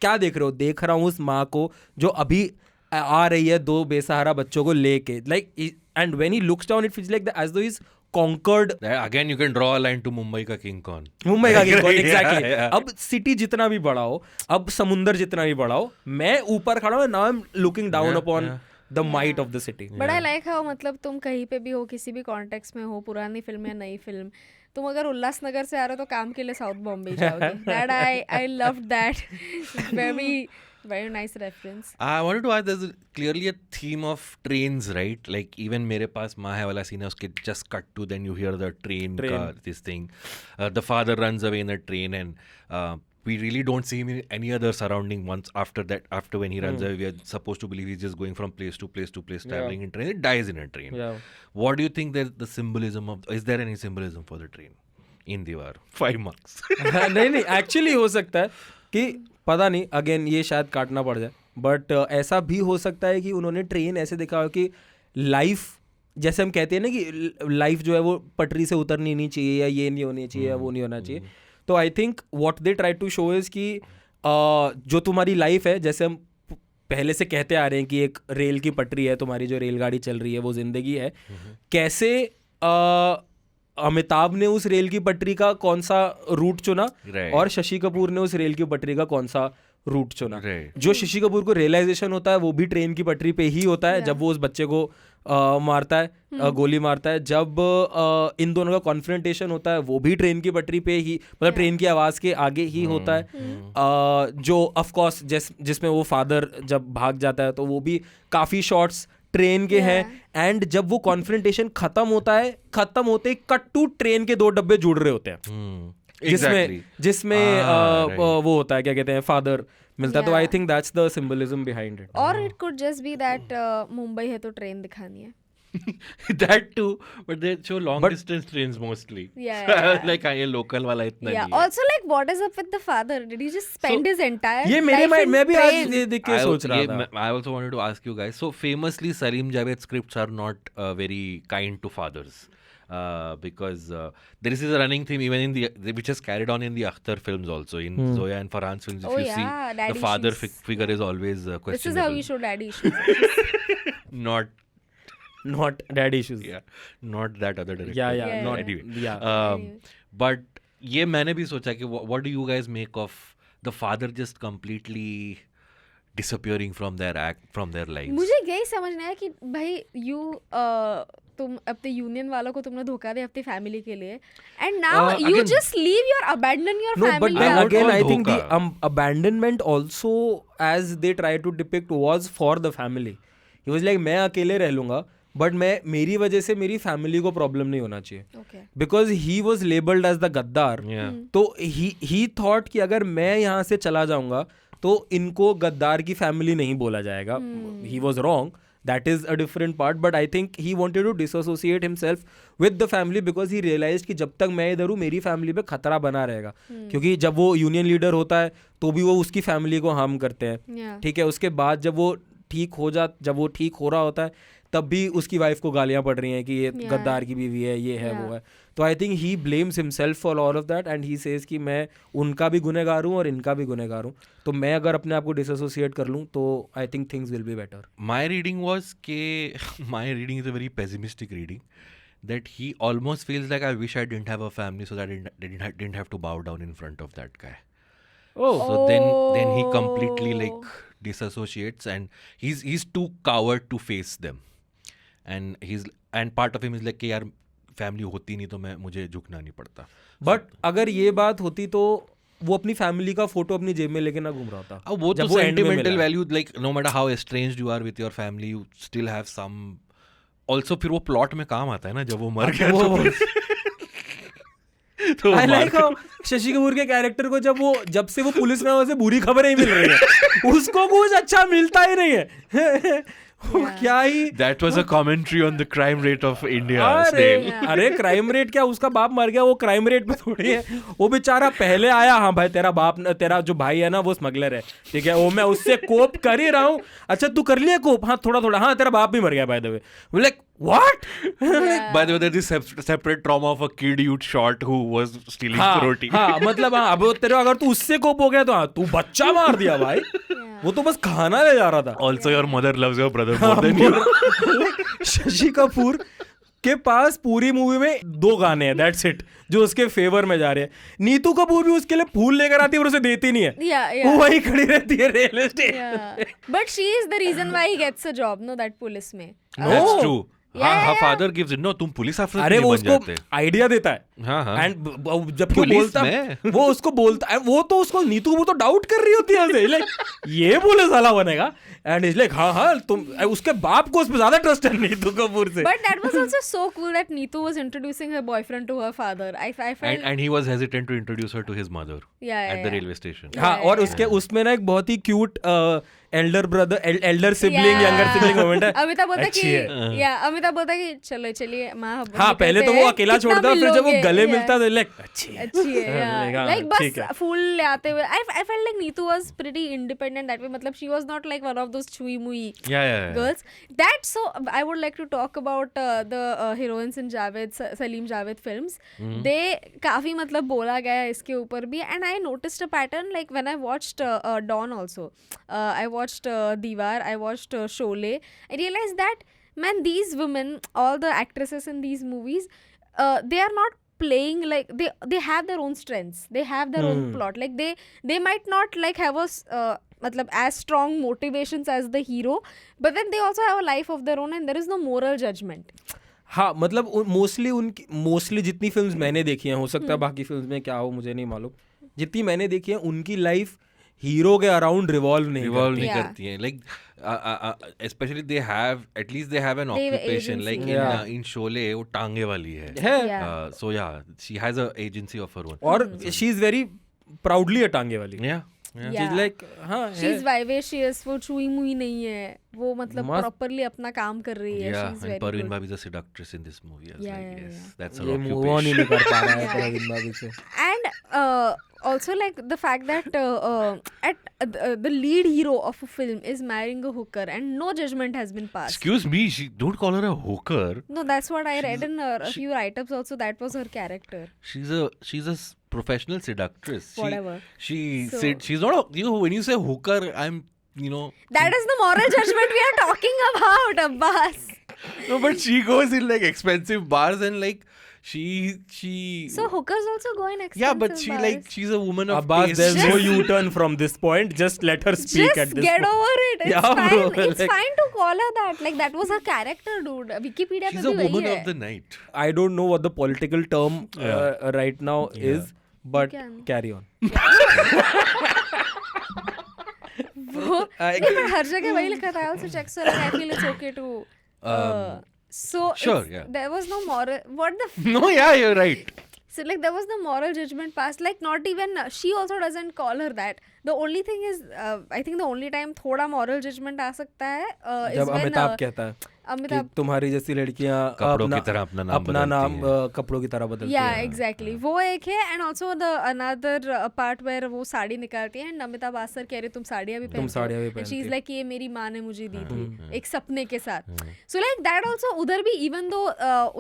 क्या देख रहे हो, देख रहा हूँ उस माँ को जो अभी आ रही है दो बेसहारा बच्चों को लेके, like, and when he looks down it feels like as though he is conquered. Again, you can draw a line to Mumbai का King Kong. मुंबई का Yeah, एग्जैक्टली. yeah. अब सिटी जितना भी बड़ा हो, अब समुंदर जितना भी बड़ा हो, मैं ऊपर खड़ा हूँ, now I am looking down Yeah, upon yeah. The might of the city. But I like how मतलब तुम कहीं पे भी हो, किसी भी कॉन्टेक्स्ट में हो, पुरानी फिल्म या नई फिल्म, तुम अगर उल्लासनगर से आ रहे हो तो काम के लिए साउथ बॉम्बे जाओगे. That I love that. very nice reference. I wanted to ask, there's clearly a theme of trains, right? Like even मेरे पास माँ है वाला scene है, उसके just cut to then you hear the train का this thing. The father runs away in a train and we really don't see him in any other surrounding once after that. After when he runs away, we are supposed to believe he's just going from place to place to place, traveling in train. It dies in a train. Yeah. What do you think that the symbolism of? Is there any symbolism for the train in Diwar? 5 marks. नहीं actually हो सकता है कि पता नहीं, again ये शायद काटना पड़ जाए, बट ऐसा भी हो सकता है कि उन्होंने ट्रेन ऐसे दिखा हो कि लाइफ, जैसे हम कहते हैं ना कि लाइफ जो है वो पटरी से उतरनी नहीं चाहिए, या ये नहीं होनी चाहिए, या वो नहीं होना चाहिए. तो I think what they try to show is कि जो तुम्हारी लाइफ है, जैसे हम पहले से कहते आ रहे हैं कि एक रेल की पटरी है, तुम्हारी जो रेलगाड़ी चल रही है वो जिंदगी है, कैसे अमिताभ ने उस रेल की पटरी का कौन सा रूट चुना, Right. और शशि कपूर ने उस रेल की पटरी का कौन सा रूट चुना. Right. जो शशि कपूर को रियलाइजेशन होता है वो भी ट्रेन की पटरी पे ही होता है, जब वो उस बच्चे को मारता है, गोली मारता है. जब इन दोनों का कॉन्फ्रंटेशन होता है वो भी ट्रेन की पटरी पे ही, मतलब ट्रेन की आवाज के आगे ही होता है. जो ऑफ कोर्स जिसमें वो फादर जब भाग जाता है तो वो भी काफी शॉट्स ट्रेन के हैं. एंड जब वो कॉन्फ्रंटेशन खत्म होता है, खत्म होते कट टू ट्रेन के 2 डब्बे जुड़ रहे होते हैं, जिसमें right. वो होता है, क्या कहते हैं, फादर मिलता है. तो I Yeah. Think that's the symbolism behind it. और it could just be that Mumbai है तो ट्रेन दिखानी है. That too, but they show long distance trains mostly. Yeah. Like ये local वाला इतना Yeah. नहीं है. Also, like, what is up with the father? Did he just spend his entire ये मेरे life माइंड in में भी आज train? ये देख के सोच रहा था. I also wanted to ask you guys. So famously, Salim Javed scripts are not very kind to fathers. Because there is a running theme even in which is carried on in the Akhtar films also, in Zoya and Farhan's films. If Oh, you see, yeah, the daddy father issues. figure is always questionable. This is how we show daddy issues. Not Not daddy issues. yeah, not that other director. Yeah, Yeah, not Anyway. yeah. But ये मैंने भी सोचा कि what do you guys make of the father just completely disappearing from their lives? मुझे यही समझ नहीं आया कि भाई तुम अपने यूनियन वालों को तुमने धोखा दिया अपनी फैमिली के लिए and now you again- just leave your abandon your No, but family then I would again, call I think the dhoka. abandonment also, as they try to depict, was for the family. He was like, मैं अकेले रह लूंगा, but मेरी वजह से मेरी family को problem नहीं होना चाहिए. Okay Because he was labeled as the गद्दार. Yeah. तो he thought कि अगर मैं यहाँ से चला जाऊंगा तो इनको गद्दार की फैमिली नहीं बोला जाएगा. He was wrong. That is a different part, but I think he wanted to disassociate himself with the family because he realized कि जब तक मैं इधर हूँ मेरी फैमिली पे खतरा बना रहेगा. क्योंकि जब वो यूनियन लीडर होता है तो भी वो उसकी फैमिली को हार्म करते हैं. Yeah. ठीक है, उसके बाद जब वो ठीक हो रहा होता है तब भी उसकी वाइफ को गालियां पड़ रही हैं कि ये Yeah. गद्दार की बीवी है, ये है, Yeah. वो है. तो I think he blames himself for all of that and he says कि मैं उनका भी गुनहगार हूँ और इनका भी गुनहगार हूँ. तो मैं अगर अपने आप को डिसोसिएट कर लूँ तो I think things will be better. My reading was my reading is a very pessimistic reading, that he almost feels like I wish I didn't have a family so that I didn't have to bow down in front of that guy. So then he completely like disassociates and he's too coward to face them, and part of him is like कि यार family होती नहीं तो मुझे झुकना नहीं पड़ता. But अगर ये बात होती तो वो अपनी फैमिली का फोटो अपनी जेब में लेके ना घूम रहा होता. वो जब तो end में सेंटिमेंटल मिला. Value, like no matter how estranged you are with your family, you still have some. Also फिर वो प्लॉट में काम आता है ना जब वो मर गया तो I like how Shashi Kapoor के कैरेक्टर को जब से वो पुलिस में से बुरी खबरें ही मिल रही है उसको कुछ अच्छा मिलता ही नहीं है. वो क्या ही That was a commentary on the crime rate of India. अरे क्राइम रेट क्या, उसका बाप मर गया, वो क्राइम रेट पे थोड़ी है. वो बेचारा पहले आया, हाँ भाई तेरा जो भाई है ना वो स्मगलर है, ठीक है, वो मैं उससे कोप कर ही रहा हूँ. अच्छा तू कर लिया कोप? हाँ थोड़ा, हाँ तेरा बाप भी मर गया bye the way. Like what? By the way, there's this separate trauma of a kid you shot who was stealing roti. हाँ मतलब हाँ, अब तेरे अगर तू उससे कोप हो गया तो हाँ तू बच्चा मार दिया भाई. वो तो बस खाना ले जा रहा था. Also, your mother loves your brother more than you. Shashi Kapoor के पास पूरी मूवी में 2 गाने हैं, दैट्स इट, जो उसके फेवर में जा रहे हैं. नीतू कपूर भी उसके लिए फूल लेकर आती है और उसे देती नहीं है. वो वही खड़ी रहती है railway station. But she is the reason why he gets a job, no, that police में. That's true. हाँ, her Yeah. father gives it. No, तुम पुलिस ऑफिसर अरे नहीं वो बन उसको जाते. आइडिया देता है. हाँ, हाँ. एंड जबकि वो पुलिस बोलता में? वो उसको बोलता है, वो तो उसको नीतू वो तो डाउट कर रही होती है लाइक ये पुलिस वाला बनेगा. एंड इज लाइक हाँ तुम, उसके बाप को उस पे ज्यादा ट्रस्ट है नीतू कपूर से. But that was also so cool that Neetu was introducing her boyfriend to her father. I felt And he was hesitant to introduce her to his mother at the railway station. हाँ, और उसके उसमें ना एक बहुत ही cute elder brother elder sibling younger sibling moment है. अमिताभ बोलता अच्छी कि है. अमिताभ बोलता कि चलिए माँ हाँ पहले तो वो अकेला छोड़ता है, फिर जब वो गले मिलता है लाइक अच्छी है. अच्छी है, हाँ, लाइक ठीक है. बस फूल ले आते हुए. I felt like Neetu was pretty independent that way. मतलब she was not like one of those chui mui Yeah. girls. That, so I would like to talk about the heroines in Salim Javed films. They काफी मतलब बोला गया है इसके ऊपर भी, and I noticed a pattern like when I watched Dawn also. I watched Diwar, I watched Sholay. I realized that man, these women, all the actresses in these movies, they are not playing like they have their own strengths, they have their own plot, like they might not like have a matlab as strong motivations as the hero, but then they also have a life of their own and there is no moral judgment. हाँ मतलब mostly जितनी films मैंने देखी हैं, हो सकता है बाकी फिल्म्स में क्या हो मुझे नहीं मालूम, जितनी मैंने देखी है उनकी लाइफ हीरो के अराउंड रिवॉल्व नहीं करती है. Like especially they have an occupation. Like in Sholay वो टांगे वाली है. So yeah, she has a agency of her own. और she is very proudly a टांगे वाली. Yeah. She's like हाँ she's vivacious, वो छुई मुई नहीं है, वो मतलब properly अपना काम कर रही है. Yeah, she's and very Parveen good. Babi is a seductress in this movie. Yes, that's her ये occupation. move on ही नहीं कर पा रहा है परवीन बाबी से. And also like the fact that the lead hero of a film is marrying a hooker and no judgment has been passed. Excuse me, don't call her a hooker. No, that's what I read in a few write-ups also. That was her character. She's a professional seductress. Whatever. She So- said she's not a, when you say hooker, I'm That is the moral judgment we are talking about, Abbas. No, but she goes in like expensive bars and like she So hookers also go in expensive yeah, but she bars. like she's a woman of Abbas, taste. there's no U-turn from this point. Just let her speak at Just this get point. over it. It's Yeah, fine. bro, It's like- fine to call her that. Like that was her character, dude. Wikipedia She's पे a भी वही woman है. of the night. I don't know what the political term right now is, but can. carry on. वो नहीं, but हर जगह वही लिखा था. I also checked, so like I feel it's okay to. So sure, it's- yeah. there was no moral. What the. No, yeah, you're right. So like there was no moral judgment passed. Like not even she also doesn't call her that. The only thing is, I think the only time थोड़ा moral judgment आ सकता है is जब when Amitabh कहता है कि अमिताभ तुम्हारी जैसी लड़कियां कपड़ों की तरह अपना नाम अपना नाम बदलती कपड़ों की तरह बदलती yeah हैं. exactly वो एक है and also the another part where वो साड़ी निकालती है and अमिताभ आसर कह रहे तुम साड़ियाँ भी तुम पहनते साड़ियाँ भी हो and she's पहनती हो. like ये मेरी माँ ने मुझे दी थी एक सपने के साथ so like that also उधर भी even though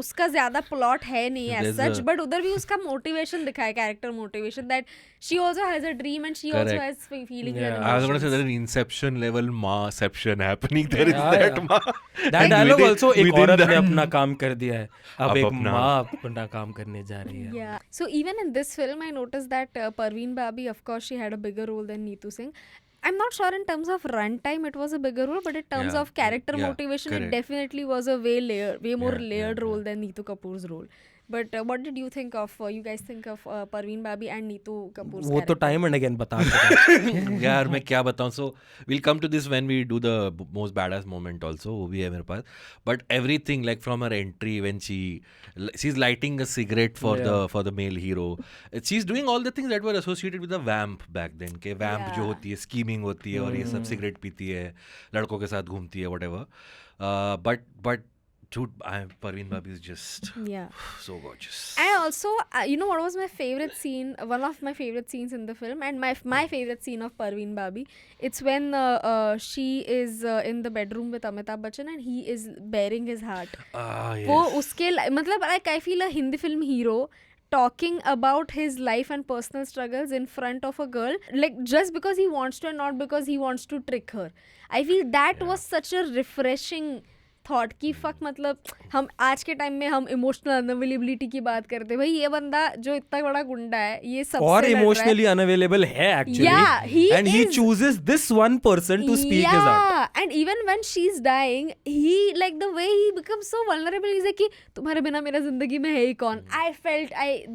उसका ज्यादा plot है नहीं as There's such a- but उधर भी उसका motivation दिखाया character motivation that she also has a dream and she also Correct. has feelings Yeah. and I was gonna say emotions. there's an Inception level ma-ception happening. There is Yeah, that yeah. ma. That dialogue also एक within औरत that- ने अपना काम कर दिया है. अब अब एक अपना- माँ अपना काम करने जा रही है. Yeah. So even in this film, I noticed that Parveen Babi, of course, she had a bigger role than Neetu Singh. I'm not sure in terms of runtime it was a bigger role, but in terms Yeah, of character yeah, motivation, correct. it definitely was a way more Yeah, layered yeah, role than Neetu Kapoor's role. But what did you think of? You guys think of Parveen Babi and Neetu Kapoor's वो तो character? Time and again बता चुका है. यार मैं क्या बताऊं so we'll come to this when we do the most badass moment also वो भी है मेरे पास but everything like from her entry when she's lighting a cigarette for the male hero she's doing all the things that were associated with the vamp back then के vamp जो Yeah. होती है scheming होती है और ये सब cigarette पीती है लड़कों के साथ घूमती है whatever but dude Parveen Babi is just Yeah. so gorgeous. And also, you know what was my favorite scene? One of my favorite scenes in the film, and my favorite scene of Parveen Babi. It's when she is in the bedroom with Amitabh Bachchan and he is bearing his heart. Yes. वो उसके मतलब like I feel a Hindi film hero talking about his life and personal struggles in front of a girl, like just because he wants to and not because he wants to trick her. I feel that was such a refreshing thought की fuck मतलब हम आज के time में हम emotional unavailability की बात करते हैं भाई ये बंदा जो इतना बड़ा गुंडा है ये सबसे और लड़ रहा है. इमोशनली अनअवेलेबल है actually. Yeah, he and he is. chooses this one person to speak his heart. Yeah, and even when she's dying, he like the way he becomes so vulnerable. He's like कि तुम्हारे बिना मेरा जिंदगी में है ही कौन.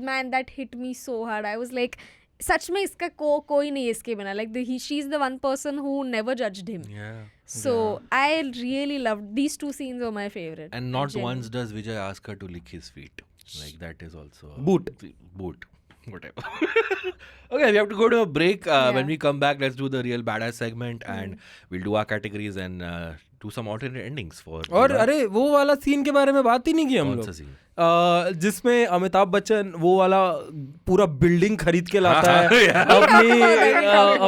Man, that hit me so hard. I was like, सच में इसका कोई नहीं है इसके बिना. Like she's the one person who never judged him. Yeah. So I really loved these two scenes. Were my favorite. And not Genuinely. once does Vijay ask her to lick his feet. Like that is also Boot. Whatever. Okay, we have to go to a break. When Yeah. we come back, let's do the real badass segment and we'll do our categories and do some alternate endings for. और Diva. अरे वो वाला scene के बारे में बात ही नहीं की हम कौन लोग. सा scene? जिसमें अमिताभ बच्चन वो वाला पूरा बिल्डिंग खरीद के लाता हाँ, है yeah.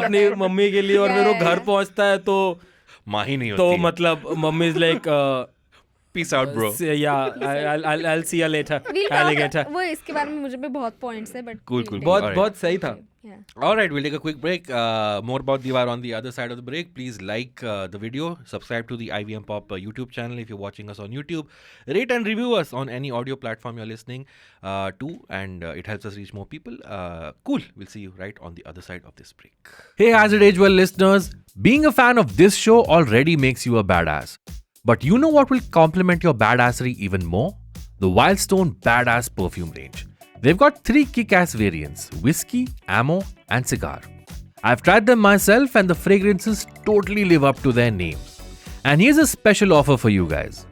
अपनी मम्मी के लिए और फिर वो Yeah, घर yeah. पहुंचता है तो माँ ही नहीं तो होती. मतलब mummy is like Peace out, bro. I'll see you later We'll talk- alligator. वो इसके बारे में मुझे भी बहुत पॉइंट्स है बट Cool. बहुत Alright. बहुत सही था. Yeah. All right, we'll take a quick break. More about Diwar on the other side of the break. Please like the video, subscribe to the IVM Pop YouTube channel if you're watching us on YouTube. Rate and review us on any audio platform you're listening to, and it helps us reach more people. Cool. We'll see you right on the other side of this break. Hey, As It Age Well listeners, being a fan of this show already makes you a badass. But you know what will complement your badassery even more? The Wildstone Badass Perfume range. They've got 3 kick-ass variants: whiskey, ammo, and cigar. I've tried them myself and the fragrances totally live up to their names. And here's a special offer for you guys.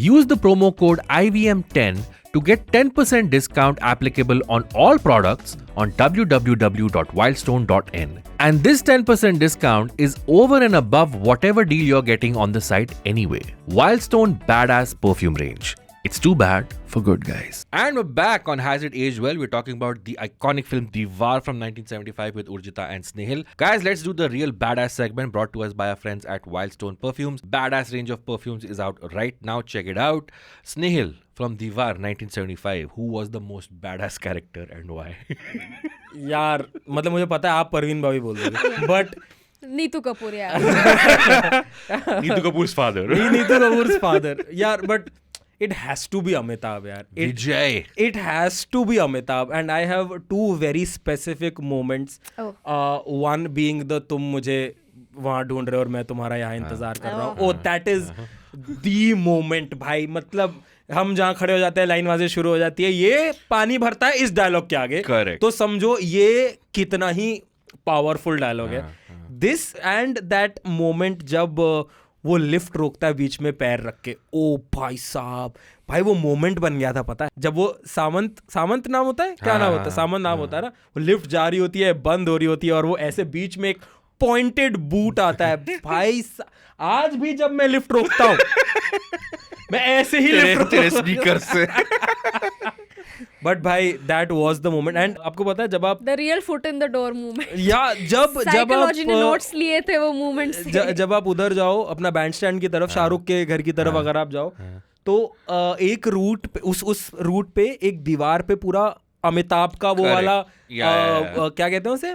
Use the promo code IVM10 to get 10% discount applicable on all products on www.wildstone.in. And this 10% discount is over and above whatever deal you're getting on the site anyway. Wildstone Badass Perfume Range. It's too bad for good, guys. And we're back on Has It Aged Well. We're talking about the iconic film Diwar from 1975 with Urjita and Snehal. Guys, let's do the real badass segment brought to us by our friends at Wildstone Perfumes. Badass range of perfumes is out right now. Check it out. Snehal from Diwar 1975. Who was the most badass character and why? यार मतलब मुझे पता है आप परवीन बाबी बोल रहे थे but Neetu Kapoor यार. Neetu Kapoor's father. Neetu Kapoors father यार but it has to be Amitabh yaar. Vijay. It has to be Amitabh, and I have two very specific moments. One being the तुम मुझे वहाँ ढूंढ रहे हो और मैं तुम्हारा यहाँ इंतजार कर रहा हूँ. Oh, that is the moment भाई. मतलब हम जहाँ खड़े हो जाते हैं, लाइन वहाँ से शुरू हो जाती है, ये पानी भरता है इस डायलॉग के आगे. Correct. तो समझो ये कितना ही पावरफुल डायलॉग है. दिस एंड दैट मोमेंट जब वो लिफ्ट रोकता है बीच में पैर रख के. ओ भाई साहब, भाई वो मोमेंट बन गया था. पता है जब वो सामंत नाम होता है, क्या नाम होता है, सामंत नाम होता है ना, वो लिफ्ट जा रही होती है, बंद हो रही होती है, और वो ऐसे बीच में एक पॉइंटेड बूट आता है. भाई आज भी जब मैं लिफ्ट रोकता हूँ मैं ऐसे ही लिफ्ट तेरे स्नीकर से. बट भाई that was the moment. And आपको पता है जब आप The real foot in the door moment. या जब Psychology ने आप notes लिए थे वो moment से. जब आप उधर जाओ अपना बैंड स्टैंड की तरफ, शाहरुख के घर की तरफ अगर आप जाओ, तो एक रूट पे, उस रूट पे एक दीवार पे पूरा अमिताभ का वो वाला क्या कहते हैं उसे,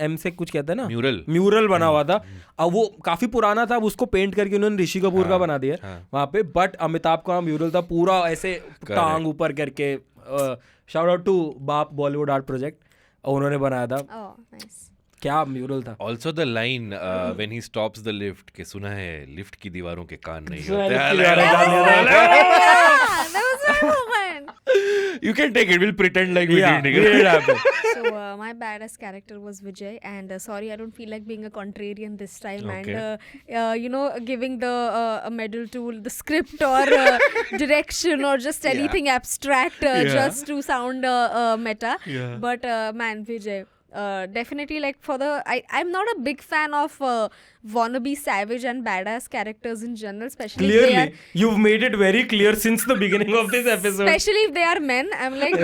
एम से कुछ कहते हैं ना, म्यूरल बना हुआ था. अब वो काफी पुराना था, अब उसको पेंट करके उन्होंने ऋषि कपूर का बना दिया वहां पे. बट अमिताभ का म्यूरल था पूरा ऐसे टांग ऊपर करके. शाउट आउट टू बाप बॉलीवुड आर्ट प्रोजेक्ट, उन्होंने बनाया था. Oh, nice. क्या म्यूरल था. Also the line when he stops the lift के सुना है लिफ्ट की दीवारों के कान नहीं That was my moment. You can take it. We'll pretend like we Yeah, didn't. it happened. So my badass character was Vijay, and sorry, I don't feel like being a contrarian this time, Okay. and you know, giving the a medal to the script or direction or just anything abstract just to sound meta. Yeah. But man, Vijay. Definitely, like I'm not a big fan of wannabe savage and badass characters in general, especially if they Clearly, are, you've made it very clear since the beginning of this episode. especially if they are men. I'm like,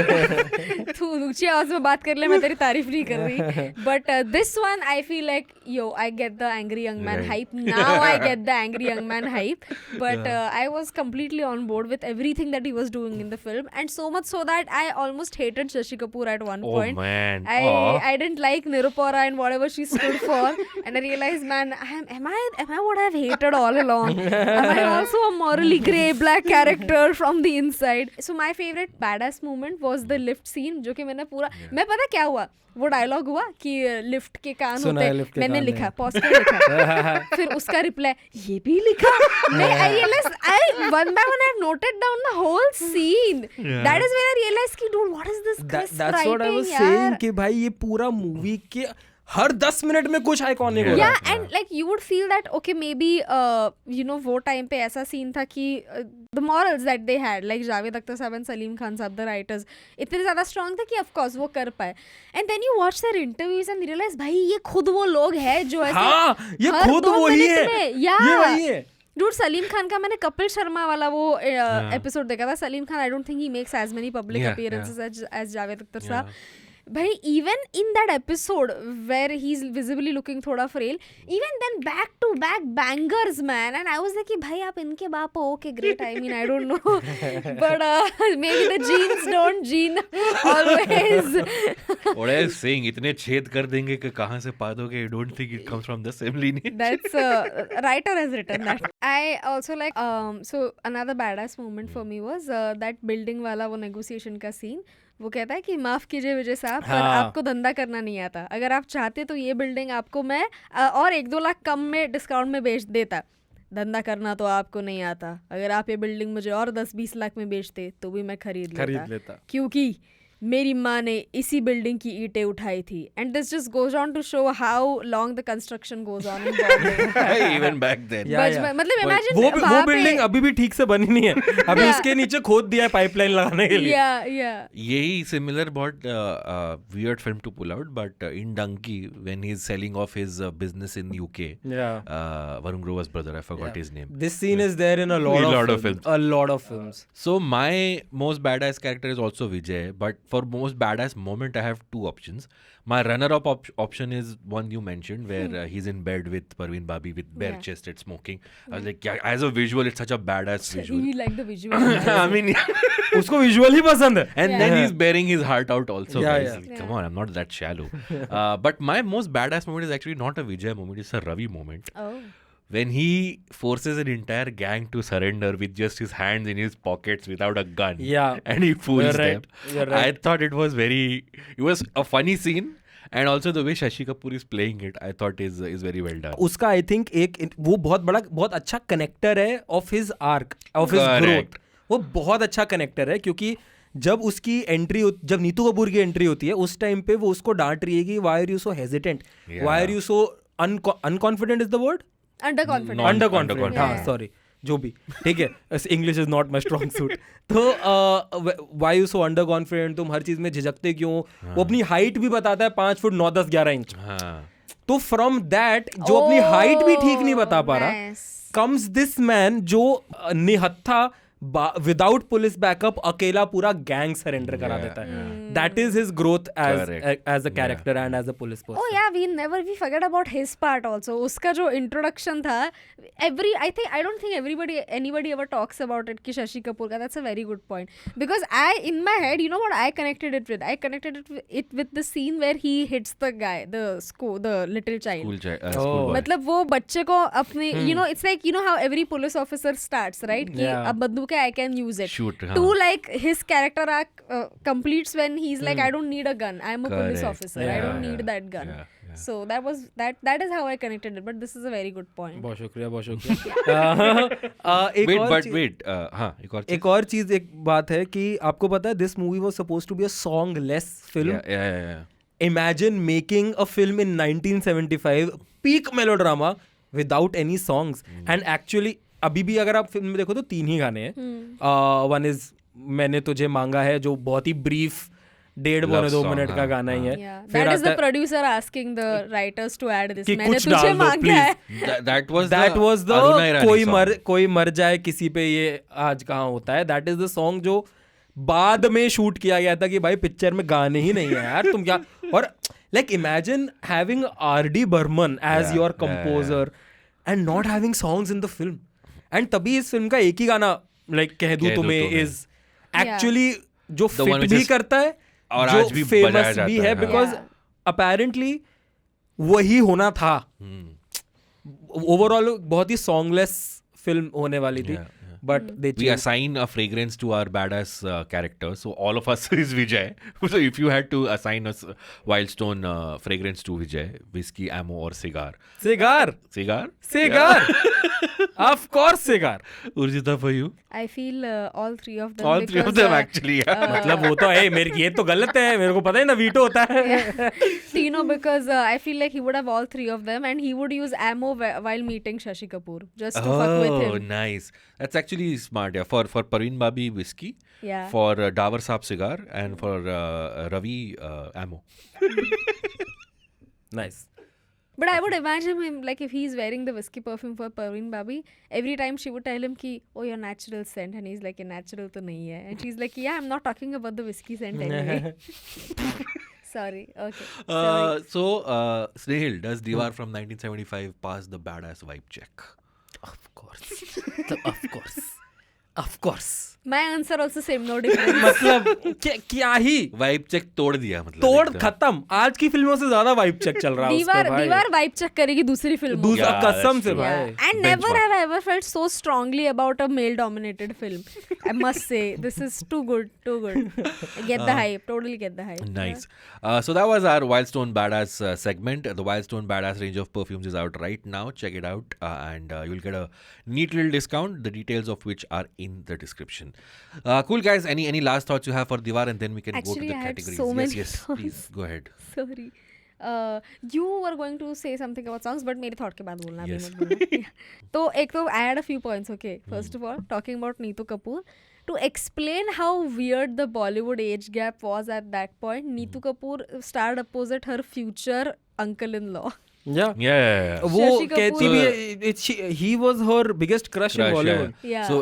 तू ऊंची आवाज में बात कर ले, मैं तेरी तारीफ नहीं कर रही. But this one, I feel like, yo, I get the angry young man hype. Now I get the angry young man hype. But I was completely on board with everything that he was doing in the film, and so much so that I almost hated Shashi Kapoor at one Oh point. man. I didn't like Nirupara and whatever she stood for, and I realized, man, am I what I've hated all along? Am I also a morally grey black character from the inside? So my favorite badass moment was the lift scene, जो कि मैंने पूरा, मैं पता क्या हुआ, वो dialogue हुआ कि लिफ्ट के कान सुना होते है, हैं, लिफ्ट के मैंने कान लिखा, है। पॉज कर लिखा, फिर उसका रिप्लाई ये भी लिखा. मैं I realized, one by one I've noted down the whole scene. That is when I realized कि dude, what is this crisp That's what I was writing, saying यार. कि भाई ये पूरा मूवी के हर 10 मिनट में कुछ आइकॉनिक हो रहा Yeah, है. and like you would feel that okay, maybe you know, वो टाइम पे ऐसा सीन था कि the morals that they had, like Javed Akhtar साहब and सलीम खान साहब, the writers, इतने ज़्यादा strong थे कि of course वो कर पाए. And then you watch their interviews and realize भाई ये खुद वो लोग हैं जो ऐसे हाँ, ये हर खुद 2 वही मिनट है. में, ये yeah. वही है. Dude, सलीम खान का मैंने कपिल शर्मा वाला वो एपिसोड देखा था. Salim Khan, I don't think he makes as many public Yeah, appearances as Javed Akhtar साहब. भाई even in that episode where he's visibly looking थोड़ा frail, even then back to back bangers, man. And I was like कि भाई आप इनके बाप हो, okay, great, I mean, I don't know. But maybe the genes don't gene always. What I was saying, इतने छेद कर देंगे कि कहाँ से पादोगे. I don't think it comes from the same lineage. That's writer has written that. I also like so another badass moment for me was that building वाला वो negotiation का scene. वो कहता है कि माफ कीजिए विजय साहब, पर आपको धंधा करना नहीं आता. अगर आप चाहते तो ये बिल्डिंग आपको मैं और 1-2 लाख कम में डिस्काउंट में बेच देता. धंधा करना तो आपको नहीं आता. अगर आप ये बिल्डिंग मुझे और 10-20 लाख में बेचते तो भी मैं खरीद लेता. क्योंकि मेरी माँ ने इसी बिल्डिंग की ईंटें उठाई थी. And this just goes on to show how long the construction goes on in Bombay. Even back then. मतलब इमेजिन वो बिल्डिंग अभी भी ठीक से बनी नहीं है. अभी इसके नीचे खोद दिया है पाइपलाइन लगाने के लिए. यही similar बहुत weird film to pull out, but in Dunki when he's selling off his business in UK, Varun Grover's brother, I forgot his name. This scene is there in a lot of films. A lot of films. So my most badass character is also Vijay, but for most badass moment I have 2 options. My runner-up option is one you mentioned where he's in bed with Parveen Babi with bare-chested smoking. I was like, yeah, as a visual, it's such a badass visual. You like the visual. I mean, उसको visual ही पसंद है. and then he's bearing his heart out also. Yeah, guys. yeah. Like, come on, I'm not that shallow. But my most badass moment is actually not a Vijay moment, it's a Ravi moment. Oh. when he forces an entire gang to surrender with just his hands in his pockets without a gun. Yeah. And he fools You're right. them. You're right. I thought it was a funny scene, and also the way Shashi Kapoor is playing it, I thought is very well done. उसका I think वो बहुत अच्छा connector है of his arc of his Correct. Growth. वो बहुत अच्छा connector है क्योंकि जब उसकी एंट्री जब नीतू कपूर की एंट्री होती है उस टाइम पे वो उसको डांट रही है कि why are you so hesitant, Yeah. Why are you so unconfident is the word, underconfident. Under underconfident. Confident. हाँ Yeah. सॉरी जो भी ठीक है, English is not my strong suit. तो why you so underconfident, तुम हर चीज में झिझकते क्यों. वो अपनी हाइट भी बताता है 5 फुट 9 10 11 इंच. हाँ. तो फ्रॉम दैट जो अपनी हाइट भी ठीक नहीं बता पा रहा, Nice. कम्स दिस मैन जो निहत्था विदाउट पुलिस बैकअप अकेला पूरा गैंग सरेंडर करा Yeah. देता है. That is his growth Correct. As a character and as a police Oh person. yeah, we forget about his part also. उसका जो introduction था, I don't think anybody ever talks about it कि शशि कपूर का. That's a very good point. Because in my head, you know what I connected it with? I connected it with the scene where he hits the guy, the little child. School boy. मतलब वो बच्चे को अपने you know it's like you know how every police officer starts right कि Yeah. अब बंदूक है I can use it. Shoot, हाँ. To like his character arc completes when he's like I don't need a gun. I'm a police Correct. officer. I don't need that gun. Yeah. So that is how I connected it. But this is a very good point. बहुत शुक्रिया, बहुत शुक्रिया. Wait. हाँ, एक और चीज़. एक बात है कि आपको पता है this movie was supposed to be a songless film. Yeah. Imagine making a film in 1975, peak melodrama without any songs. And actually अभी भी अगर आप फिल्म में देखो तो 3 ही गाने हैं. वन इज मैंने तुझे मांगा है जो बहुत ही ब्रीफ 1.5-2 song, मिनट का हाँ, गाना ही है. Yeah, फिर that is the आता producer asking the writers to add this. कि मैंने कुछ तुझे डाल दो, मांगा है. That was the Aruna Irani कोई मर जाए किसी पे ये आज कहाँ होता है. दैट इज द सॉन्ग जो बाद में शूट किया गया था कि भाई पिक्चर में गाने ही नहीं है यार तुम क्या. और like imagine having R.D. Burman as Yeah, your composer and not having songs in the film. एंड तभी इस फिल्म का एक ही गाना लाइक कह दूं तुम्हें इज एक्चुअली जो The one फिट which भी is- करता है और आज जो भी बजाया फेमस जाता भी है, है हाँ. Because Yeah. अपेरेंटली वही होना था. ओवरऑल बहुत ही सॉन्गलेस फिल्म होने वाली थी. Yeah. But they We changed. assign a fragrance to our badass character. So all of us is Vijay. So if you had to assign us Wildstone fragrance to Vijay, whiskey, ammo, or cigar. Cigar. Cigar? Of course cigar. Urjita, for you? I feel all three of them. All three of because, them actually. Yeah. मतलब वो तो है मेरे ये तो गलत है मेरे को पता है ना वीटो होता है. Tino, because I feel like he would have all three of them, and he would use ammo while meeting Shashi Kapoor just to fuck with Oh, him. nice. That's actually smart. Yeah, for Parveen Babi whiskey, Yeah. for Davar Saab cigar, and for Ravi ammo. Nice. But I would imagine him like if he's wearing the whiskey perfume for Parveen Babi, every time she would tell him ki, oh, your natural scent, and he's like, ये natural तो नहीं है, and she's like, yeah, I'm not talking about the whiskey scent anyway. Sorry. Okay. So Snehil, does Diwar from 1975 pass the badass vibe check? Of course. Of course. My answer also same, no difference. मतलब क्या ही Vibe check तोड़ दिया मतलब. तोड़ एकदम. खत्म. आज की फिल्मों से ज्यादा वाइब चेक चल रहा है उस पे भाई. दीवार वाइब चेक करेगी दूसरी फिल्म में. दूसरा Yeah, कसम that's से true. भाई. Yeah. And never have I ever felt so strongly about a male-dominated film. I must say, this is too good. I get the hype. Totally get the hype. Nice. So that was our Wildstone Badass segment. The Wildstone Badass range of perfumes is out right now. Check it out, and you'll get a neat little discount. The details of which are in the description. Cool guys. Any last thoughts you have for Diwar, and then we can Actually, go to the I had categories. so many Yes. thoughts. Please go ahead. Sorry. You were going to say something about songs, but मेरे thought के बाद बोलना अभी Yes. मत बोलना. तो एक तो I had a few points. Okay, first of all, talking about Neetu Kapoor. To explain how weird the Bollywood age gap was at that point, Neetu Kapoor starred opposite her future uncle-in-law. Yeah. वो शशि कहती कपूर- भी है he was her biggest crush in Crush, Bollywood. Yeah. So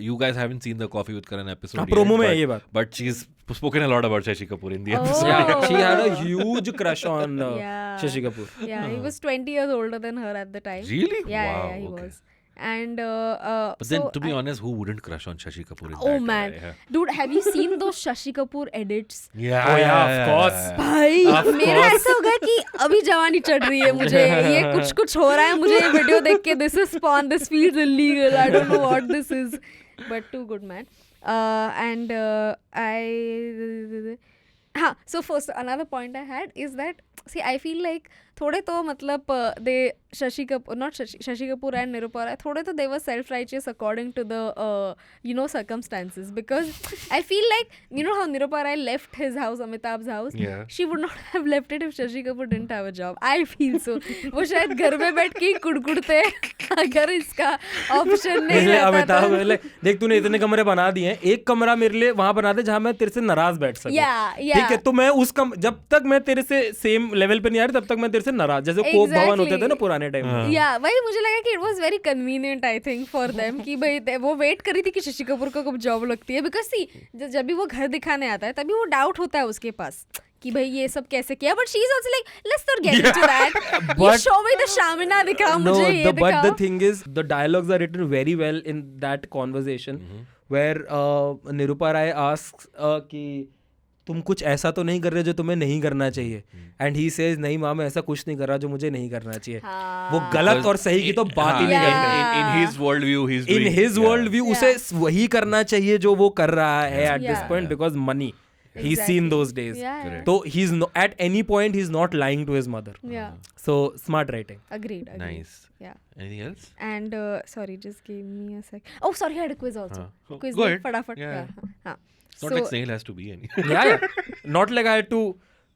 you guys haven't seen the Coffee with Karan episode. हाँ, yet, promo में है but- ये बात. But she's spoken a lot about Shashi Kapoor in the Oh. episode. Yeah, she had a huge crush on Yeah. Shashi Kapoor. Yeah, he was 20 years older than her at the time. Really? Yeah, Wow, yeah, he okay. was. And But then, to be honest, who wouldn't crush on Shashi Kapoor? In oh that man, way? dude, have you seen those Shashi Kapoor edits? Yeah. Oh yeah, of course. भाई Of मेरा course. ऐसा हो गया कि अभी जवानी चढ़ रही है मुझे, ये कुछ हो रहा है मुझे ये वीडियो देख के, this is porn, this feels illegal, I don't know what this is, but too good man. And I हाँ, so first another point I had is that see I feel like थोड़े तो मतलब they Shashi Kapoor and Nirupa Rai थोड़े तो they were self-righteous according to the circumstances, because I feel like how Nirupa Rai left his house, Amitabh's house, Yeah. she would not have left it if Shashi Kapoor didn't have a job. I feel so. वो शायद घर में बैठ के ही कुड़कुड़ते अगर इसका option नहीं जैसे रहता अमिताभ तो बोले, देख तूने इतने कमरे बना दिए हैं, एक कमरा मेरे लिए वहां बना दे जहां मैं तेरे से नाराज बैठ सकूं। Yeah. ठीक है, तो मैं जब तक मैं तेरे से सेम लेवल पे नहीं आ रही तब तक मैं तेरे से नाराज, जैसे कोक भवन होते थे ना पुराने टाइम में। या वही मुझे लगा कि it was very convenient I think for them कि भाई वो वेट कर रही थी कि शशि कपूर को कब जॉब लगती है, बिकॉज सी जब भी वो घर दिखाने आता है तभी वो डाउट होता है उसके पास कि भाई ये सब कैसे किया, but she is also like let's not get into that, you show me the शामिना दिखाओ मुझे ये दिखाओ। But the thing is, the dialogues are written very well in that conversation, where Nirupa Rai asks कि तुम कुछ ऐसा तो नहीं कर रहे जो तुम्हें नहीं करना चाहिए, एंड ही सेज नहीं माँ मैं ऐसा कुछ नहीं कर रहा जो मुझे नहीं करना चाहिए। वो गलत और सही की तो बात ही नहीं करते। In his worldview, he's In doing, his worldview, उसे वही करना चाहिए जो वो कर रहा है at this Yeah. point, because money. He's seen those days. Yeah. Correct. So he's at any point he's not lying to his mother. Yeah, So smart writing. agreed. Nice. Yeah. Anything else? And sorry, just give me a sec. Oh, sorry, I had a quiz also. Huh. Quiz Go like ahead. फटाफट. Yeah. हाँ. It's not like Snail has to be any. Yeah. Not like I had to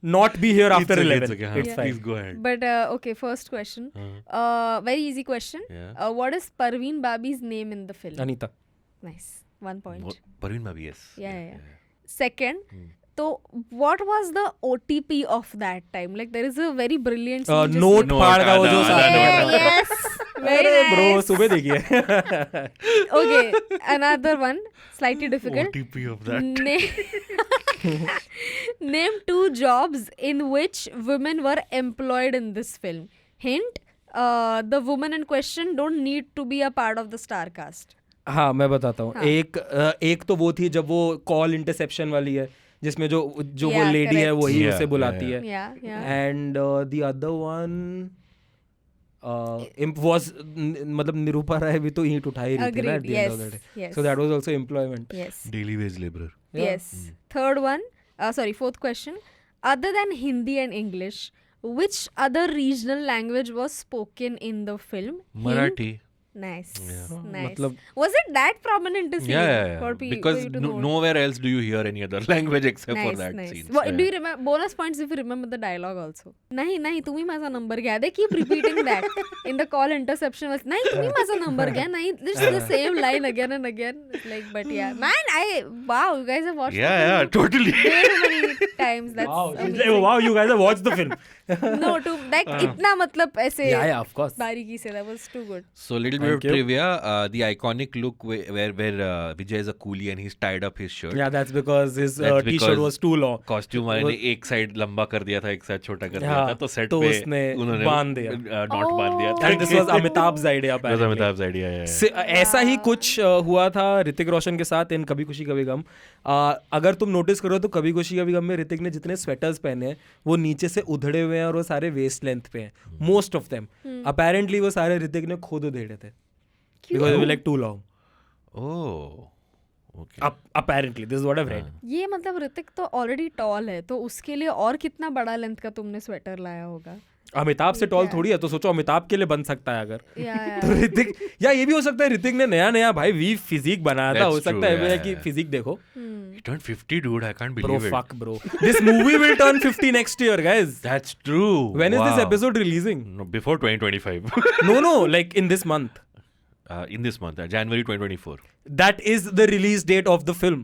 not be here after It's okay, 11. it's okay. It's Yeah. fine. Please go ahead. But okay, first question. Very easy question. Yeah. What is Parveen Babi's name in the film? Anita. Nice. 1 point. Parveen Babi, yes. Yeah. Second, so what was the OTP of that time? Like there is a very brilliant scene just Note like- फाड़ का वो जो Yeah, सारा Yeah, note है। yes. Very अरे bro nice. सुबह देखिए। Okay, another one, slightly difficult. OTP of that. Name 2 jobs in which women were employed in this film. Hint, the woman in question don't need to be a part of the star cast. हाँ मैं बताता हूँ। हाँ. एक तो वो थी जब वो कॉल इंटरसेप्शन वाली है, जिसमें जो वो Yeah, लेडी है correct. वही Yeah, उसे बुलाती है। Yeah. And the other one was मतलब निरूपा राय भी तो ईंट उठा ही रही थी ना at Agreed. the end of the Yes. day. Yes. So that was also employment. Yes. Daily wage laborer. Yeah. Yes. Third one, fourth question. Other than Hindi and English, which other regional language was spoken in the film? Hint? Marathi. Nice. Yeah. Nice. मतलब Was it that prominent to see? Yeah. For Because you to know? nowhere else do you hear any other language except for Nice, that nice. scene. What, do you remember bonus points if you remember the dialogue also? नहीं तुम्ही माझा number घ्या. They keep repeating that in the call interception was नहीं तुम्ही माझा number घ्या. नहीं, this is the same line again and again. It's like, but yeah, man, wow, you guys have watched the Yeah, film totally. way too many times. That's wow, she's amazing. like, wow, you guys have watched the film. No, to like इतना मतलब ऐसे Yeah, of course. बारीकी से, that was too good. So little bit of Thank you. trivia. The iconic look where Vijay is a coolie and he's tied up his shirt. Yeah, that's because his That's t-shirt because was too long. Costume वाले ने एक side लंबा कर दिया था, एक side छोटा कर दिया हाँ, था, तो सेट तो पे उसने उन्होंने बांध दिया। नॉट बांध दिया था। And this was Amitabh's idea It was apparently. Amitabh's idea, yeah. ऐसा ही कुछ हुआ था ऋतिक रोशन के साथ इन कभी खुशी कभी गम। अगर तुम नोटिस करो तो कभी खुशी कभी गम में ऋतिक ने जितने स्वेटर्स पहने हैं वो नीचे से उधड़े हुए हैं और वो सारे वेस्ट लेंथ पे हैं, मोस्ट ऑफ देम। अपेरेंटली वो सारे ऋतिक ने खुद उधेड़े थे because they like too long. Oh, okay. Apparently this is what I've read. ये मतलब ऋतिक तो ऑलरेडी टॉल है, तो उसके लिए और कितना बड़ा लेंथ का तुमने स्वेटर लाया होगा? अमिताभ से टॉल थोड़ी है, तो सोचो अमिताभ के लिए बन सकता है अगर। Yeah. तो ऋतिक, या ये भी हो सकता है ऋतिक ने नया भाई वी फिजिक बनाया था, That's हो सकता true, है yeah, मेरा कि yeah. फिजिक देखो। He turned 50, dude. I can't Bro, believe it. fuck bro. This movie will turn 50 next year, guys. That's true. When is this Wow. episode releasing? No, before 2025. No, like in this month. In this month, January 2024. That is the release date of the film.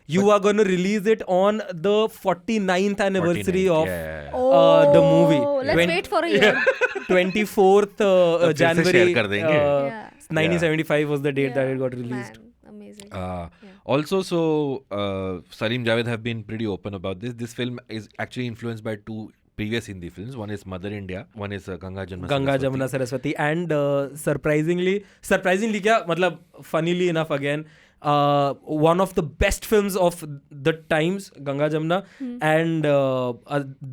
You are going to release it on the 49th anniversary 49th, of yeah. the movie. Let's wait for a year. 24th फिर से January share कर देंगे। Yeah. 1975 was the date that it got released. Man, amazing. Also, so Salim Javed have been pretty open about this. This film is actually influenced by 2 previous Hindi films. One is Mother India, one is Ganga Jamuna Ganga Saraswati. Jamuna Saraswati, and surprisingly क्या मतलब funnily enough again, one of the best films of the times, Ganga Jamuna, and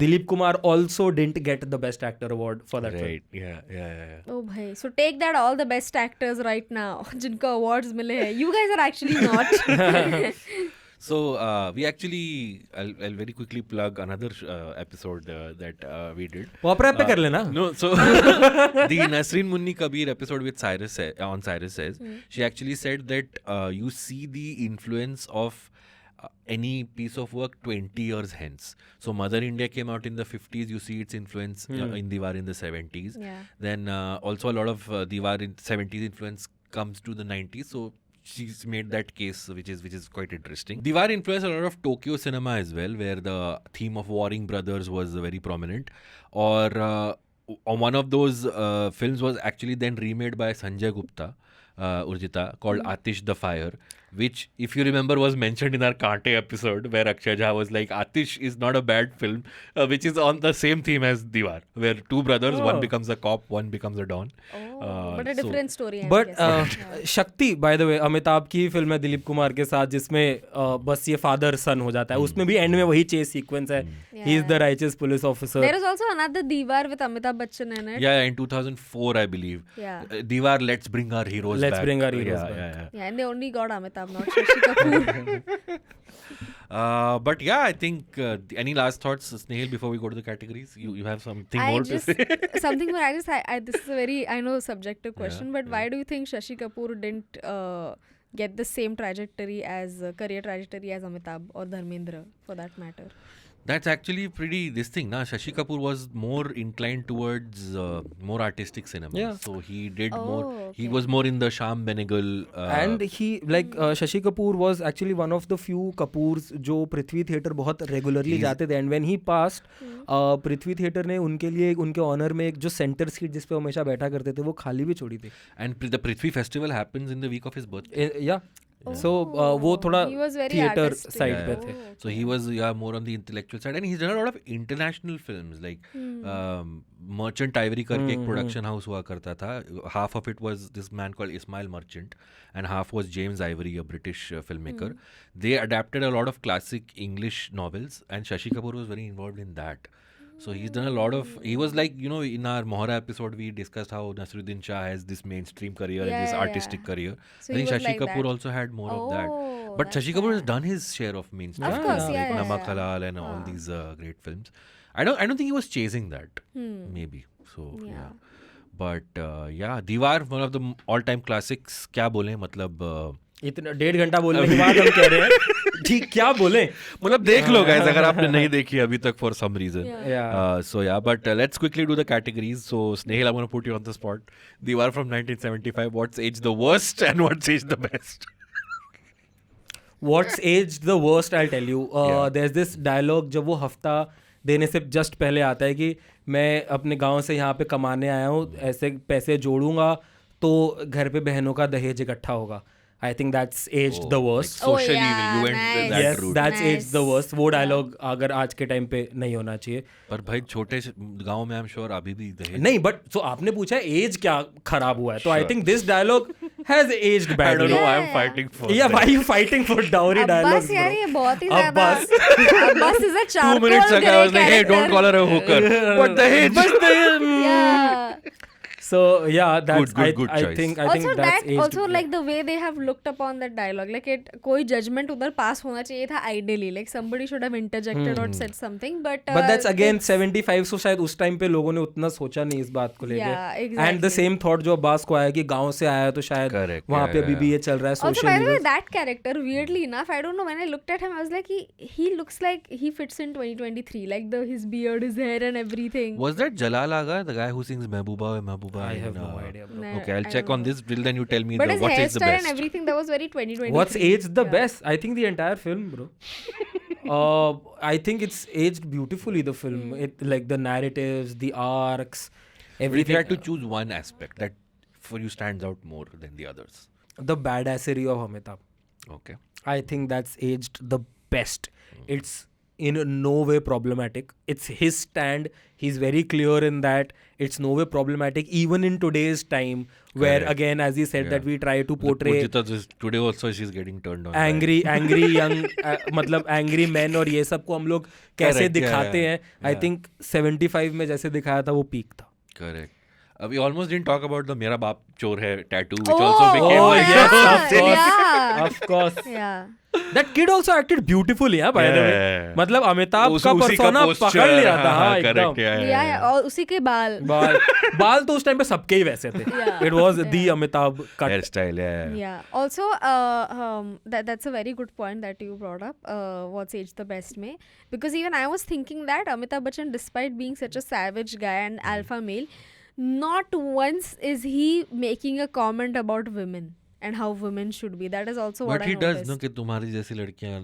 Dilip Kumar also didn't get the best actor award for that film. Right, yeah. Oh भाई, so take that all the best actors right now जिनको awards मिले हैं. You guys are actually not. So we actually, I'll very quickly plug another episode that we did. Opera पे कर लेना. No, so the Nasreen Munni Kabir episode with Cyrus on Cyrus Says, she actually said that you see the influence of any piece of work 20 years hence. So Mother India came out in the 50s, you see its influence in Diwar in the 70s. Yeah. Then also a lot of Diwar in 70s influence comes to the 90s. So she's made that case, which is quite interesting. Diwar influenced a lot of Tokyo cinema as well, where the theme of warring brothers was very prominent. Or one of those films was actually then remade by Sanjay Gupta, Urjita, called Atish the Fire, which, if you remember, was mentioned in our Kaante episode, where Akshay Jha was like, Atish is not a bad film, which is on the same theme as Diwar, where two brothers, one becomes a cop, one becomes a don. But a different story. I But guess. शक्ति, by the way, Amitabh की film है दिलीप कुमार के साथ, जिसमें बस ये father सन हो जाता है. उसमें भी एंड में वही चेस सीक्वेंस है. He is the righteous police officer. There is also another Diwar with Amitabh Bachchan in it. Yeah, in 2004, I believe. Yeah. Diwar, let's bring our heroes back. Let's bring our heroes Yeah, back. yeah. Yeah, and they only got Amitabh, not Shashi Kapoor. But yeah, I think any last thoughts, Snehal, before we go to the categories? You have something I more just to say? something more. This is a very, I know, subjective question, but why do you think Shashi Kapoor didn't get the same trajectory as career trajectory as Amitabh or Dharmendra, for that matter? That's actually pretty this thing, na? Shashi Kapoor was more inclined towards more artistic cinema. Yeah. So he did more. He okay. was more in the Sham Benegal. And he Shashi Kapoor was actually one of the few Kapoors जो पृथ्वी theatre बहुत regularly जाते थे. And when he past, Prithvi theatre ने उनके लिए उनके honour में एक जो सेंटर सीट जिस पे वो हमेशा बैठा करते थे वो खाली भी छोड़ी थी. And the Prithvi Festival happens in the week of his birthday. या सो वो थोड़ा He was very theatre artistic. Side Yeah, पे yeah. थे. So he was more on the intellectual side, and he's done a lot of international films like Merchant Ivory करके एक production house हुआ करता था. Half of it was this man called Ismail Merchant, and half was James Ivory, a British filmmaker. They adapted a lot of classic English novels, and Shashi Kapoor was very involved in that. So he's done a lot of. He was like, in our Mohra episode, we discussed how Nasruddin Shah has this mainstream career and this artistic career. So I he think was Shashi like Kapoor that. also had more of that. Oh, But that's Shashi Kapoor has sad. done his share of mainstream Of films, course, like yeah, yeah, Namak yeah. Halal and all these great films. I don't think he was chasing that. Maybe so. Yeah. But yeah, Diwar, one of the all-time classics. क्या बोले मतलब. इतना 1.5 घंटा बोलने के बाद हम कह रहे हैं ठीक क्या बोले. मतलब देख लो guys अगर आपने नहीं देखी अभी तक for some reason. Yeah. So yeah, but let's quickly do the categories. So Snehal, I'm going to put you on the spot. Diwar from 1975. What's aged the worst and what's aged the best? What's aged the worst, I'll tell you. Yeah. There's this dialogue जब वो हफ्ता देने से just पहले आता है कि मैं अपने गांव से यहाँ पे कमाने आया हूँ, ऐसे पैसे जोड़ूंगा तो घर पे बहनों का दहेज इकट्ठा होगा. I think that's aged the worst. Oh, Socially, yeah, you went nice. that Yes, route. that's Nice. aged the worst. वो डायलॉग अगर आज के टाइम पे नहीं होना चाहिए. पर भाई छोटे गांव में आई एम श्योर अभी भी दहेज. नहीं, बट सो आपने पूछा एज क्या खराब हुआ है, तो I think this dialogue has aged I don't badly. know why I'm fighting for. Yeah, why are you fighting for dowry dialogues, Abbas यार bro? ये बहुत ही ज्यादा. Abbas. Abbas is a 2 charcoal minutes ago I was grey like, hey, don't character. call her a hooker. But dahej. Yeah. So yeah, that's Good I choice. think Also that's that aged. also like the way they have looked upon that dialogue, like it कोई judgment उधर pass होना चाहिए था ideally, like somebody should have interjected or said something, but that's again 75, so शायद उस time पे लोगों ने उतना सोचा नहीं इस बात को लेके. Yeah, And the exactly. same thought जो अब्बास को आया कि गांव से आया तो शायद Correct, वहाँ पे yeah, अभी भी ये चल रहा है Also, social by the way, media. that character, weirdly enough, I don't know, when I looked at him, I was like, he looks like he fits in 2023, like his beard, his hair and everything. Was that Jalal Agha, the guy who sings Mehbooba Mehbooba? I have no idea, bro. Nah, Okay, I'll I check don't on know. this. Till then, you tell me But his what's aged the hairstyle best. and everything, that was very 2023. What's aged the best? I think the entire film, bro. I think it's aged beautifully, the film. It like the narratives, the arcs, If everything. you had to choose one aspect that for you stands out more than the others. The badassery of Amitabh. Okay. I think that's aged the best. It's in no way problematic. It's his stand. He's very clear in that it's no way problematic, even in today's time, where Correct. again, as he said, that we try to portray Pujita just today also she's getting turned on. angry young मतलब angry men और ये सब को हम लोग कैसे Correct, दिखाते हैं. I yeah. think 75 में जैसे दिखाया था वो पीक था. Correct. We almost didn't talk about the मेरा बाप चोर है tattoo, which Oh, also became oh, like yes, yeah, of course. yeah. Of course. Yeah. That kid also acted beautifully, yeah, by the way. Yeah. मतलब अमिताभ का उसी persona posture, पकड़ लिया था. हाँ, हाँ, एकदम. correct, yeah, Yeah, yeah. और उसी के बाल. बाल तो उस टाइम पे सबके ही वैसे थे. Yeah, It was yeah. the Amitabh cut. hairstyle, yeah. Yeah. Also, that's a very good point that you brought up. What's age the best में? Because even I was thinking that Amitabh Bachchan, despite being such a savage guy and alpha male, not once is he making a comment about women and how women should be. That is also what But I he does noticed. no कि तुम्हारी जैसी लड़कियां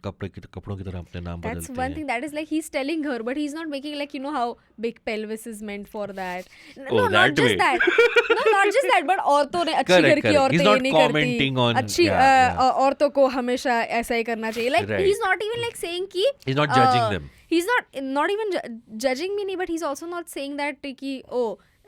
कपड़ों की तरह अपने नाम That's बदलती one हैं. thing. That is like he's telling her, but he's not making like, you know how big pelvis is meant for that. Oh, No, that not just way. that. No, not just that. But औरतों ने अच्छी Correct, घर की correct. औरतें He's ये not नहीं करती. commenting on- अच्छी yeah. औरतों को हमेशा ऐसा ही करना चाहिए. Like Right. he's not even like saying कि He's not judging them. He's not even judging me नहीं, but he's also not saying that कि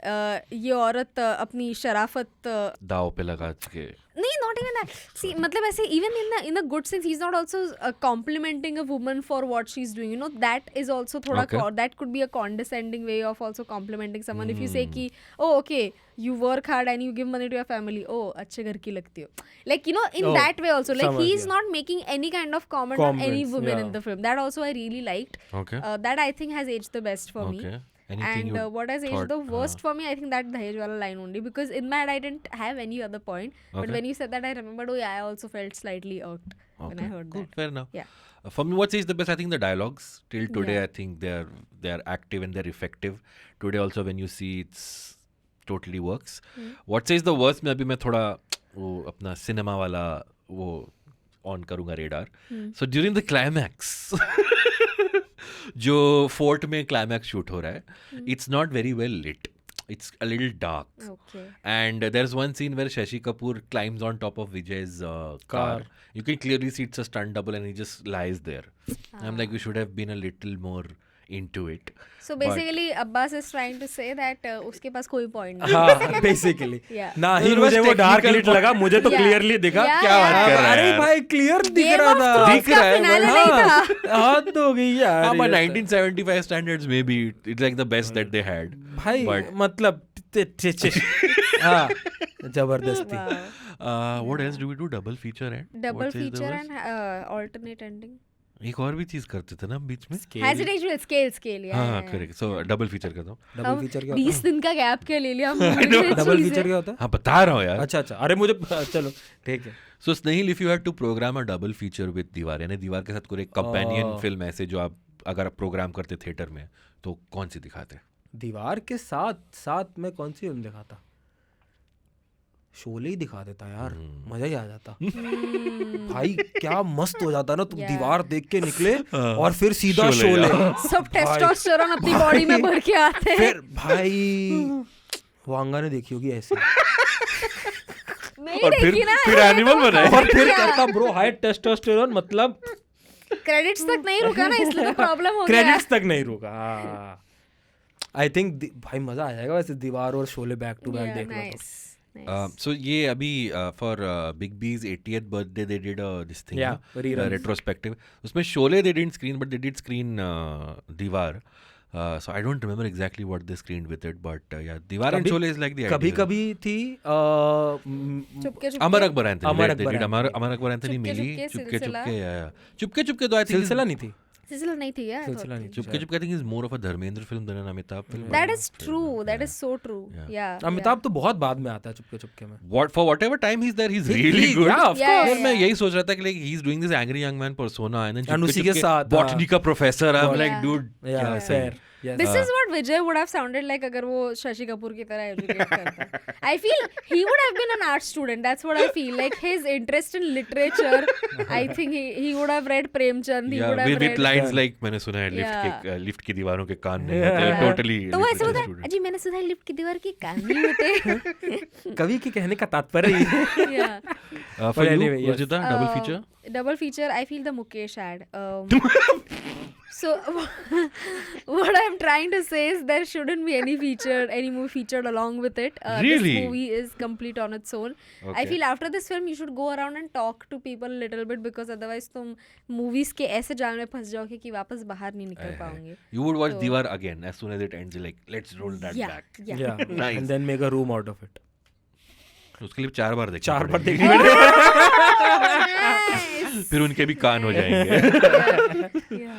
ये औरत अपनी शराफत दाव पे लगा के. नहीं, not even that. See, मतलब ऐसे even in a good sense, he's not also complimenting a woman for what she's doing. You know, that is also थोड़ा Okay. that could be a condescending way of also complimenting someone. If you say कि oh okay, you work hard and you give money to your family. Oh, अच्छे घर की लगती हो. Like, you know, in Oh, that way also. Like समझ he's गया. not making any kind of comment on any Comments, women yeah. in the film. That also I really liked. Okay. That I think has aged the best for me. Okay. Anything And you what has aged thought, the worst for me, I think that Dahej wala line only, because in my head I didn't have any other point. But Okay. when you said that, I remembered, oh yeah, I also felt slightly irked when I heard Cool, that. fair enough. Yeah. For me, what's the best? I think the dialogues till today. Yeah. I think they're active and they're effective. Today also, when you see, it's totally works. What says the worst? मैं अभी मैं थोड़ा वो अपना cinema वाला वो on करूँगा radar. So during the climax, जो फोर्ट में क्लाइमैक्स शूट हो रहा है, it's not very well lit. It's a little dark. Okay. And there's one scene where Shashi Kapoor climbs on top of Vijay's car. You can clearly see it's a stunt double and he just lies there. I'm like, we should have been a little more into it. So basically, Abbas is trying to say that उसके पास कोई point नहीं. हाँ, basically. Yeah. ना ही It was मुझे वो dark technical lit लगा, मुझे तो Yeah. क्लियरली दिखा. Yeah, क्या बात yeah. कर रहा है अरे यार? भाई क्लियर दिख Game रहा of था. Thrones दिख का रहा है, finale but नहीं हाँ, था. हद हो गई यार. हाँ, but ये तो. 1975 standards maybe it's like the best that they had. भाई But मतलब हाँ, जबरदस्ती. Wow. What else do we do? Double feature and Double what says the feature worst? and alternate ending. एक और भी चीज करते थे ना हम बीच में. Has it aged well? Scale. Yeah. हाँ yeah, करेक्ट. सो डबल फीचर करता हूँ. डबल फीचर क्या 20 दिन का गैप क्या ले लिया हमने डबल चीज़ें। फीचर क्या होता है? हाँ बता रहा हूँ यार. अच्छा अरे मुझे चलो ठीक है. So Snehil, if you had to program a double feature with दीवार, यानी दीवार के साथ कोई कंपेनियन फिल्म ऐसे जो आप अगर आप प्रोग्राम करते थिएटर में तो कौन सी दिखाते? दीवार के साथ में कौन सी फिल्म दिखाता? शोले ही दिखा देता यार, मजा ही आ जाता. भाई क्या मस्त हो जाता ना, तुम Yeah. दीवार देख के निकले और फिर सीधा शोले, शोले. सब टेस्टोस्टेरोन अपनी बॉडी में भर के आते हैं। फिर भाई वांगा ने देखी होगी ऐसे नहीं और देखी ना, फिर एनिमल बनाए. और फिर करता ब्रो हाई टेस्टोस्टेरोन, मतलब क्रेडिट्स तक नहीं रुका ना, इसलिए तो प्रॉब्लम हो गया। क्रेडिट्स तक नहीं रुका. आई थिंक भाई मजा आ जाएगा वैसे दीवार और शोले बैक टू बैक देख लो तो. नाइस। So ये अभी for Big B's 80th birthday they did this thing, Yeah, reruns. retrospective. उसमें Sholay they didn't screen but they did screen दीवार. So I don't remember exactly what they screened with it, but yeah, दीवार and Sholay is like the कभी ideal. कभी थी चुपके Amar Akbar Anthony. Amar They did Akbar Amar Akbar Anthony चुपके मिली. चुपके, चुपके सिलसिला. चुपके, yeah. चुपके चुपके तो I think सिलसिला नहीं थी. सिलसिला नहीं थी यार। सिलसिला नहीं थी. Chupke Chupke I think is more of a Dharmendra film than an Amitabh film. That is true. That is so true. Yeah. Amitabh तो बहुत बाद में आता है चुपके चुपके में. For whatever time he's there, he's really good. Yeah, of Yeah, यार yeah, मैं yeah. यही सोच रहा था कि like he's doing this angry young man persona and then And चुपके उसी के चुपके साथ, botany का professor. I'm like, Yeah. dude, Yeah, क्या fair. सही. Yes. This is what Vijay would have sounded like अगर वो शशि कपूर की तरह educate करता. I feel he would have been an art student. That's what I feel. Like his interest in literature, I think he would have read Premchand. He Yeah, would have with read. lines like मैंने सुना है Yeah. Lift की दीवारों के कान नहीं होते. Yeah. Totally. तो वो ऐसे literature होता है, student. अजी मैंने सुना है लिफ्ट की दीवार की कान नहीं होते. कवि के कहने का तात्पर्य ये. Yeah. For But you, anyway, yes. Rajita, double feature. Double feature. I feel the Mukesh ad. So what I'm trying to say is there shouldn't be any movie featured along with it. Really? This movie is complete on its own. I Okay. feel after this film you should go around and talk to people a little bit because otherwise तुम movies के ऐसे जाल में फंस जाओगे कि वापस बाहर नहीं निकल पाओगे. You would watch So- Diwar again as soon as it ends. You're like, let's roll that Yeah, back. yeah. Yeah, Nice. and then make a room out of it. उसके लिए 4 बार देखना 4 बार पड़ेगा। देखनी पड़ेगी। फिर उनके भी कान हो जाएंगे। Yeah.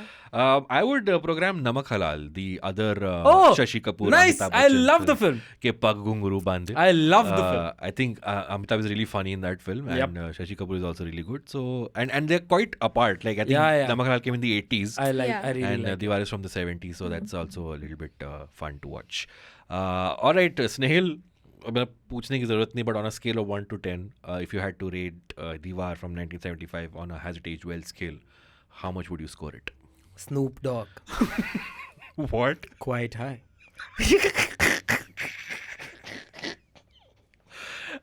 I would program Namak Halal, the other Oh, Shashi Kapoor. nice. Amitabh I Bachchan love the film. के पग घुंघरू बांधे. I love the film. I think Amitabh is really funny in that film, Yep. and Shashi Kapoor is also really good. So and they're quite apart. Like I think Yeah, yeah. Namak Halal came in the 80s, I like. Yeah. I really and like. Diwar is from the 70s, so that's also a little bit fun to watch. All right, Snehal. मतलब पूछने की जरूरत नहीं, but on a scale of 1 to 10, if you had to rate Diwar from 1975 on a Has It Aged Well scale, how much would you score it? Snoop Dogg. What? Quite high.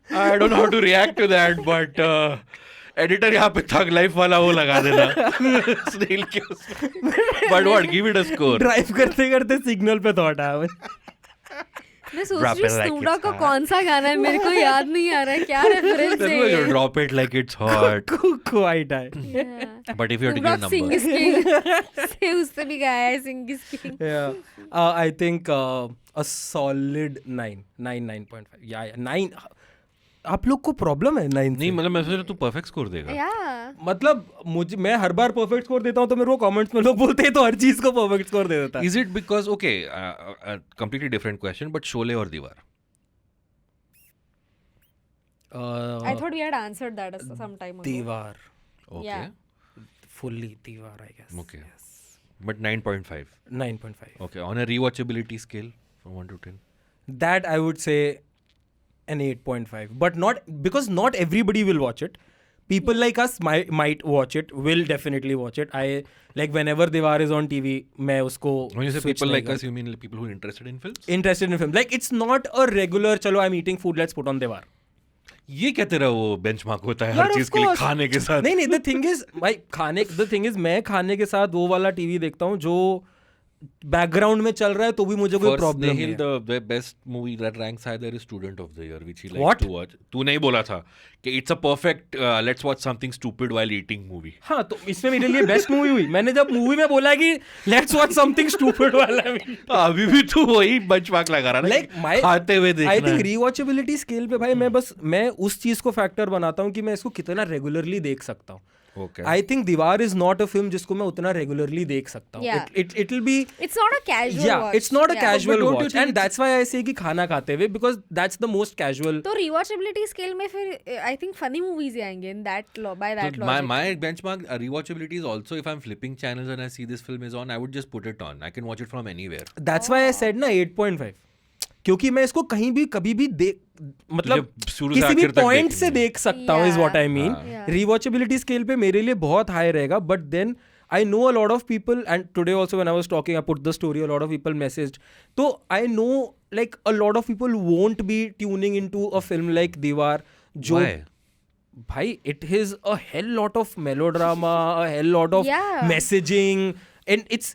I don't know how to react to that, but editor यहाँ पे थग life वाला वो लगा देना snail के उसमें. But what? Give it a score. Drive करते करते सिग्नल पे थॉट आया मुझे. मैं सोच Drop रही it हूँ like Snoop it's Dogg का hot. कौन सा गाना है मेरे को याद नहीं आ रहा है क्या रेफरेंस Then है you ये? drop it like it's hot. Quite high. Yeah. But if you had to Snoop give a Dogg Sing number. is King से उससे भी गाया है Sing is King. Yeah. I think a solid 9. 9.5. Yeah, 9. आप लोग को problem है 9 नहीं मतलब मैं सोच रहा तू परफेक्ट स्कोर देगा. Yeah. मतलब मैं हर बार परफेक्ट स्कोर देता हूँ तो मेरे को कमेंट्स में लोग बोलते हैं तो हर चीज को परफेक्ट स्कोर दे देता है. Is it because okay, completely different question, but Sholay or Diwar? I thought we had answered that some time ago. दीवार. Okay. Yeah. Fully दीवार, I guess. Okay. Yes. But 9.5. 9.5. Okay. On a rewatchability scale from 1 to 10. That I would say an 8.5. But not because not everybody will watch it. People like us might watch it, will definitely watch it. I like whenever Diwar is on TV, मैं उसको When you say switch people नहीं like करता. us, you mean like people who are interested in films? Interested in film. Like it's not a regular चलो I'm eating food, let's put on Diwar. ये क्या तेरा वो benchmark होता है यार, हर of चीज के लिए course. खाने के साथ? नहीं the thing is मैं खाने के साथ वो वाला टीवी देखता हूँ जो बैकग्राउंड में चल रहा है तो भी मुझे कोई For प्रॉब्लम नहीं Snehal, है. the best movie that ranks high there is Student of the Year, which he likes What? to watch. तू नहीं बोला था कि it's a perfect let's watch something stupid while eating movie. हाँ तो इसमें मेरे लिए बेस्ट मूवी हुई. मैंने जब मूवी में बोला कि लेट्स वॉच समथिंग स्टूपिड वाला अभी भी तू वही बेंचमार्क लगा रहा है Like my- खाते हुए देखना आई थिंक है. रीवॉचेबिलिटी स्केल पे भाई मैं उस चीज को फैक्टर बनाता हूँ कि मैं इसको कितना रेगुलरली देख सकता हूँ. Okay. आई थिंक दीवार इज नॉट अ फिल्म जिसको मैं उतना रेगुलरली देख सकता हूँ. Yeah. It will be It's not a casual yeah watch. it's not a Yeah. casual But don't you watch think and that's why I say कि खाना खाते हुए because that's the most casual. तो rewatchability scale में फिर I think funny movies ही आएंगे in that by that So logic. my benchmark rewatchability is also if I'm flipping channels and I see this film is on, I would just put it on. I can watch it from anywhere. That's why I said ना 8.5 क्योंकि मैं इसको कहीं भी कभी भी देख मतलब तुझे शुरू से किसी भी आखिर तक पॉइंट देखनी से है. देख सकता हूँ इज व्हाट आई मीन. हाँ. Yeah. रिवॉचेबिलिटी स्केल पे मेरे लिए बहुत हाई रहेगा but then I know a lot of people and today also when I was talking I put the story a lot of people messaged so I know like a lot of people won't be tuning into a film like Diwar जो Why? भाई it is a hell lot of melodrama a hell lot of Yeah. messaging and it's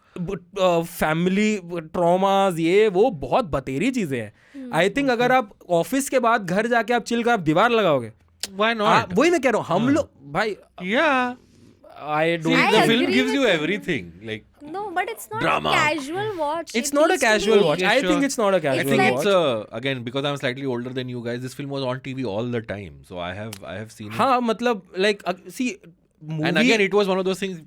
family traumas ये वो बहुत बतेरी चीजें हैं. I think अगर आप office के बाद घर जाके आप चिल कर आप दीवार लगाओगे Why not? वही मैं कह रहा हूँ हम लोग भाई Yeah. I See, don't I the agree film gives with you you. everything. Like No, but it's not Drama. a casual watch. It's It not a needs to casual be- watch. Yeah, I sure. think it's not a I casual think like- it's watch. again because I'm slightly older than you guys. This film was on TV all the time, so I have seen it. हाँ मतलब like see movie And again, it was one of those things.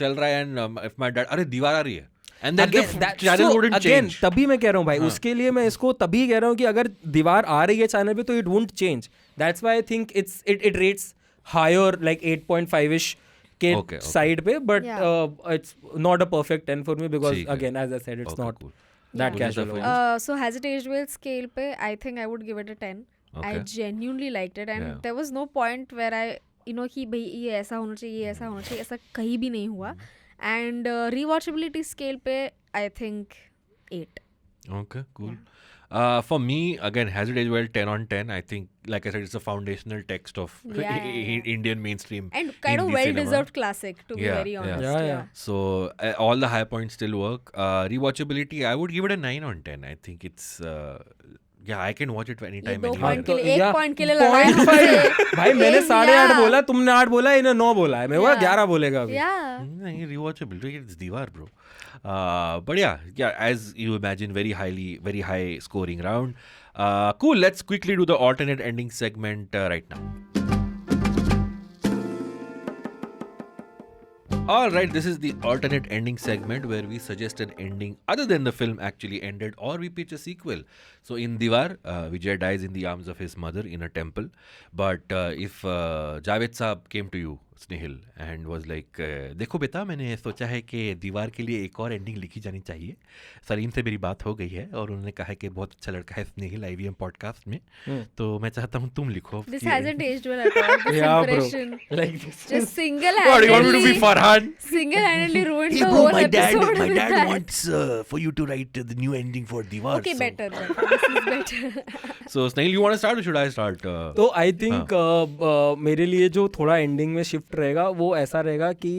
चल रहा है and if my dad, अरे दीवार आ रही है. And then again, the that- channel so, wouldn't again, change. तभी मैं कह रहा हूँ भाई उसके लिए मैं इसको तभी कह रहा हूँ कि अगर दीवार आ रही है चैनल पे तो it won't change. That's why I think it rates higher like 8.5ish के Okay, okay. side पे but Yeah. it's not a perfect 10 for me because ठीक है. again as I said it's Okay, not cool. that Yeah. casual Muzaffar. watch. So has it aged well scale पे I think I would give it a 10. I Okay. genuinely liked it and Yeah. there was no point where I कि भाई ये ऐसा होना चाहिए ये ऐसा होना चाहिए ऐसा कहीं भी नहीं हुआ and rewatchability scale पे I think 8. Okay, cool. For me, again, has it aged well? 10 on 10. I think, like I said, it's a foundational text of Yeah. Indian mainstream And kind of Hindi well-deserved cinema. classic, to be Yeah, very yeah. honest. Yeah. So all the high points still work. Rewatchability, I would give it a 9 on 10. I think it's yeah, I can watch it ये anytime, 2 anywhere. point के तो लिए, 1 या- point के लिए लड़ाई point हमसे। five। भाई मैंने 8.5 बोला, तुमने 8 बोला, इन्हें 9 बोला है, मैं बोला Yeah. 11 बोलेगा अभी। Yeah. नहीं, rewatchable. It's Diwar, bro. But yeah, as you imagine, very high scoring round. Cool. Let's quickly do the alternate ending segment right now. All right, this is the alternate ending segment where we suggest an ending other than the film actually ended, or we pitch a sequel. So in Diwar, Vijay dies in the arms of his mother in a temple. But if Javed Saab came to you, Snehil, and was like, देखो बेटा, मैंने सोचा है कि दीवार के लिए एक और एंडिंग लिखी जानी चाहिए. सलीम से मेरी बात हो गई है और उन्होंने कहा है कि बहुत अच्छा लड़का है स्नेहिल IVM पॉडकास्ट में, तो मैं चाहता हूँ तुम लिखो. This hasn't aged well at all. This Yeah, bro. impression Like this. just What, you want me to be single-handedly Farhan? ruined Hey the bro, whole my episode with dad that. wants for you to write the new ending for Diwar. Okay, so. better. This is better. So Snehil, you want to start or should I start? तो I think मेरे लिए जो थोड़ा ending में shift रहेगा वो ऐसा रहेगा कि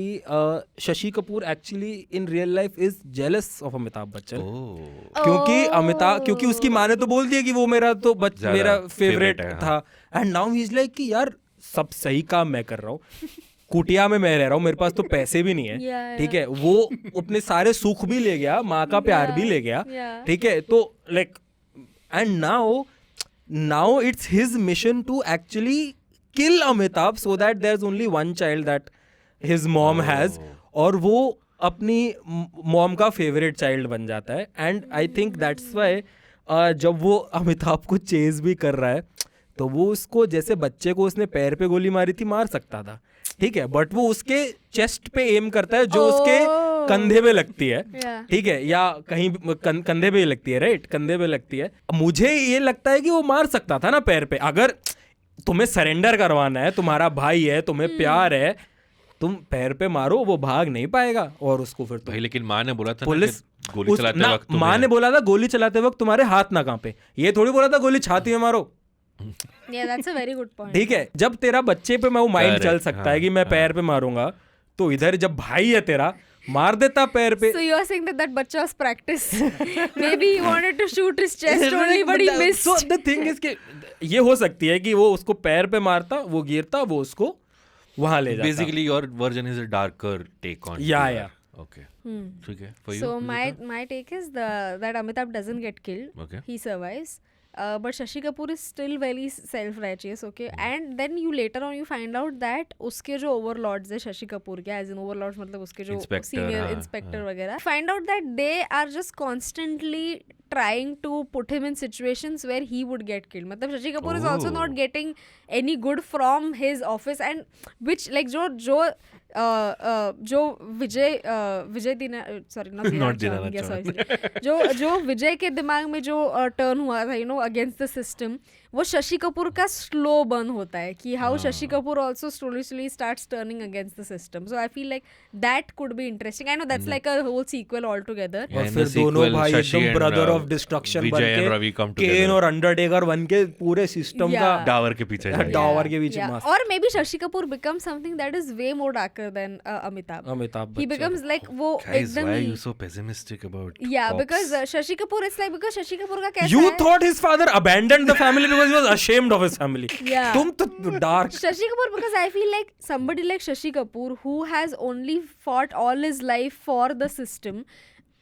Shashi Kapoor actually in real life is jealous of Amitabh Bachchan, Oh. क्योंकि उसकी माँ ने तो बोल दिया कि वो मेरा तो ज्यादा मेरा favorite फेवरेट है, था, and now he is like कि यार सब सही काम मैं कर रहा हूँ, कुटिया में मैं रह रहा हूँ, मेरे पास तो पैसे भी नहीं है, Yeah, ठीक है, वो अपने सारे सुख भी ले गया, माँ का प्यार भी ले गया, Yeah. ठीक है, तो like and now it's his mission to actually kill Amitabh so that there is only one child that his mom has, और वो अपनी मॉम का फेवरेट चाइल्ड बन जाता है. And I think that's why जब वो अमिताभ को चेज भी कर रहा है तो वो उसको, जैसे बच्चे को उसने पैर पे गोली मारी थी, मार सकता था, ठीक है, बट वो उसके चेस्ट पे एम करता है जो उसके कंधे पे लगती है, Yeah. ठीक है, या कहीं कंधे पे लगती है, राइट, कंधे पे लगती है. मुझे ये लगता है कि वो मार सकता था ना पैर पे, अगर तुम्हें सरेंडर करवाना है, तुम्हारा भाई है, तुम्हें प्यार है, तुम पैर पे मारो, वो भाग नहीं पाएगा. और उसको फिर भाई लेकिन माँ ने बोला था पुलिस, ना कि गोली चलाते वक्त माँ ने बोला था गोली चलाते वक्त तुम्हारे हाथ ना कांपे, ये थोड़ी बोला था गोली छाती में मारो, Yeah, that's a very good point. ठीक है. जब तेरा बच्चे पे मैं वो माइंड Correct, चल सकता है हाँ, कि मैं पैर पे मारूंगा, तो इधर जब भाई है तेरा, मार देता पैर पे. So you are saying that bacha's practice. Maybe he wanted to shoot his chest only, but he missed. So the thing is कि ये हो सकती है कि वो उसको पैर पे मारता, वो गिरता, वो उसको वहां ले जाता. Basically your version is a darker take on. Yeah. Okay, ठीक है. For you, So Vijita? my take is that Amitabh doesn't get killed. Okay. He survives. But Shashi Kapoor is still very self-righteous, okay? And then you later on you find out that उसके जो overlords है शशि कपूर के, as in overlords मतलब उसके जो Inspector, senior हाँ, inspector वगैरह, find out that they are just constantly trying to put him in situations where he would get killed. मतलब Shashi Kapoor is also Oh. not getting any good from his office, and which like जो Vijay Dina, sorry Not Dinanath sorry जो विजय के दिमाग में जो turn हुआ था, you know, against the system, वो शशि कपूर का स्लो बर्न होता है कि how Shashi Kapoor also slowly starts turning against the system. So I feel like that could be interesting. I know that's like a whole sequel all together. Yeah, और in फिर the दोनों sequel, भाई Shashi एकदम and, brother of destruction बन Vijay and Ravi come के, केन together. और Undertaker बन के पूरे सिस्टम का Yeah. टावर के पीछे जाएंगे. टावर के बीच Yeah. मस्त. Or maybe Shashi Kapoor becomes something that is way more darker than Amitabh. Amitabh He Bachchan. becomes like वो Guys, एकदम why are he, you so pessimistic about yeah, cops? because Shashi Kapoor, it's like because Shashi Kapoor का कैसा You है, thought his father abandoned the family because he was ashamed of his family. Yeah. तुम तो dark. Shashi Kapoor, because I feel like somebody like Shashi Kapoor who has only fought all his life for the system,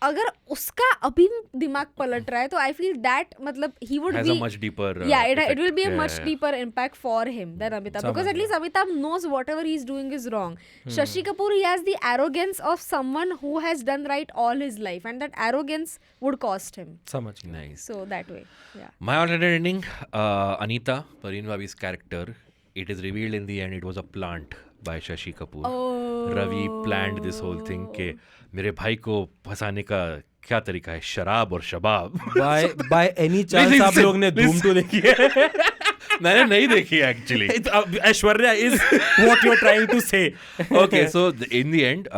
अगर उसका अभी दिमाग पलट रहा है तो आई फील दैट मतलब he would Has be a much deeper yeah it effect. will be a Yeah, much yeah. deeper impact for him than Amitabh, because at least Amitabh knows whatever he's doing is wrong. Shashi Kapoor, he has the arrogance of someone who has done right all his life, and that arrogance would cost him. समझ गया. Nice. So that way, yeah. My alternate ending, Anita, Parveen Babi's character, it is revealed in the end it was a plant by Shashi Kapoor. Oh. Ravi planned this whole thing कि मेरे भाई को फंसाने का क्या तरीका है, शराब और शबाब. By any chance आप लोग ने धूम 2 देखी है? मैंने नहीं देखी actually. Aishwarya is what you're trying to say. Okay, so in the end,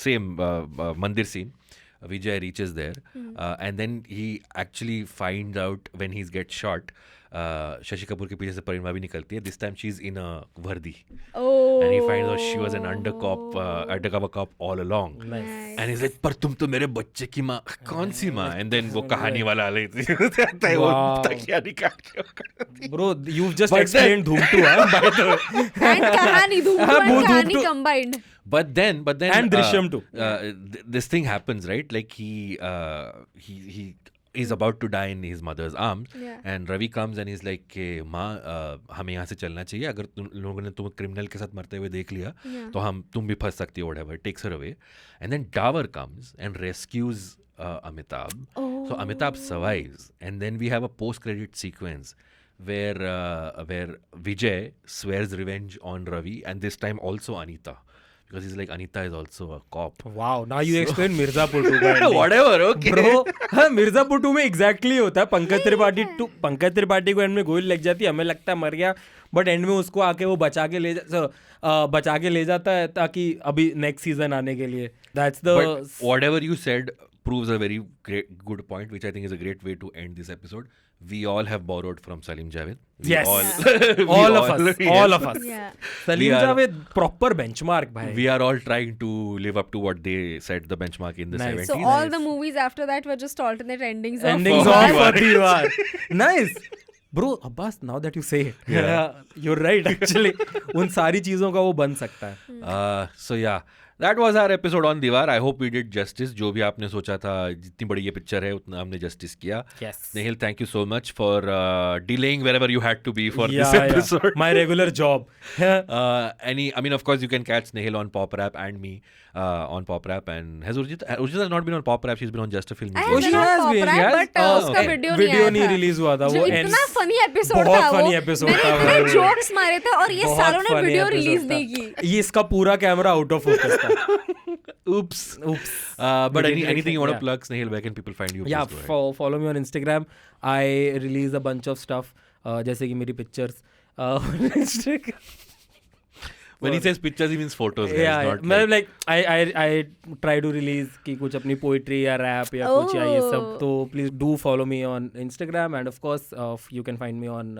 same mandir scene. Vijay reaches there, and then he actually finds out when he gets shot. Shashi Kapoor के पीछे से परिणमा भी निकलती है. This time she's in a vardi, and he finds out she was an undercover cop all along. Nice. And he's like, पर तुम तो मेरे बच्चे की माँ, कौन सी माँ? And then वो कहानी वाला ले आता है, वो तकिया निकाल के. Bro, you've just explained Dhoom 2, huh? By the way. And कहानी Dhoom 2 and Dhoom कहानी 2. combined. But then And Drishyam too. This thing happens, right? Like he is about to die in his mother's arms, Yeah. and Ravi comes and he's like, "के माँ, हमें यहाँ से चलना चाहिए. अगर तुम लोगों ने तुम क्रिमिनल के साथ मरते हुए देख लिया, Yeah. तो तुम भी फंस सकती हो, whatever." Takes her away, and then Davar comes and rescues Amitabh. So Amitabh survives, and then we have a post-credit sequence where Vijay swears revenge on Ravi, and this time also Anita. Because he's like, Anita is also a cop. Wow, now you explain Mirzapur 2 का ending. Whatever, okay. Bro, हाँ, मिर्जापुर 2 में exactly होता है. पंकज त्रिपाठी को and में गोली लग जाती है, हमें लगता है मर गया, बट एंड में उसको आके वो बचा के ले जाता है ताकि अभी नेक्स्ट सीजन आने के लिए. That's the But whatever you said proves a very good point, which I think is a great way to end this episode. We all have borrowed from Salim Javed. Yes. We all of us. Yeah. Salim We are- Javed proper benchmark भाई. We are all trying to live up to what they set the benchmark in the Nice. 70s. So all the movies after that were just alternate endings of Endings For of Diwar. Diwar. Nice. Bro, Abbas, now that you say it, you're right actually. उन सारी चीजों का वो बन सकता है. So yeah, that was our episode on Diwar. I hope we did justice. जो भी आपने सोचा था, जितनी बड़ी ये पिक्चर है उतना हमने justice किया. Yes. Nehil, thank you so much for delaying wherever you had to be for this Yeah. episode. My regular job. Of course, you can catch Nehil on Pop Rap and me on Pop Rap. And has Urjita has not been on Pop Rap. She's been on Just a Film. I Before. have been on Pop Rap, but उसका okay. Video video नहीं नहीं आया था. Release हुआ था जो वो. इतना फनी एपिसोड बहुत था वो. funny episode मैंने था इतने वो. जोक्स मारे थे और ये बहुत सालों ने funny वीडियो episode रिलीज था. नहीं की. ये इसका पूरा कैमरा आउट ऑफ फोकस था. Oops. Oops. But We did anything you want to yeah. plug, Snehal, where can people find you? Yeah, Please go ahead. follow me on Instagram. I release a bunch of stuff. जैसे कि मेरी pictures. on Instagram. When he says pictures, he means photos. Guys, Yeah, not मतलब like I try to release कि कुछ अपनी poetry या rap या कुछ या ये सब. Oh. तो please do follow me on Instagram, and of course you can find me on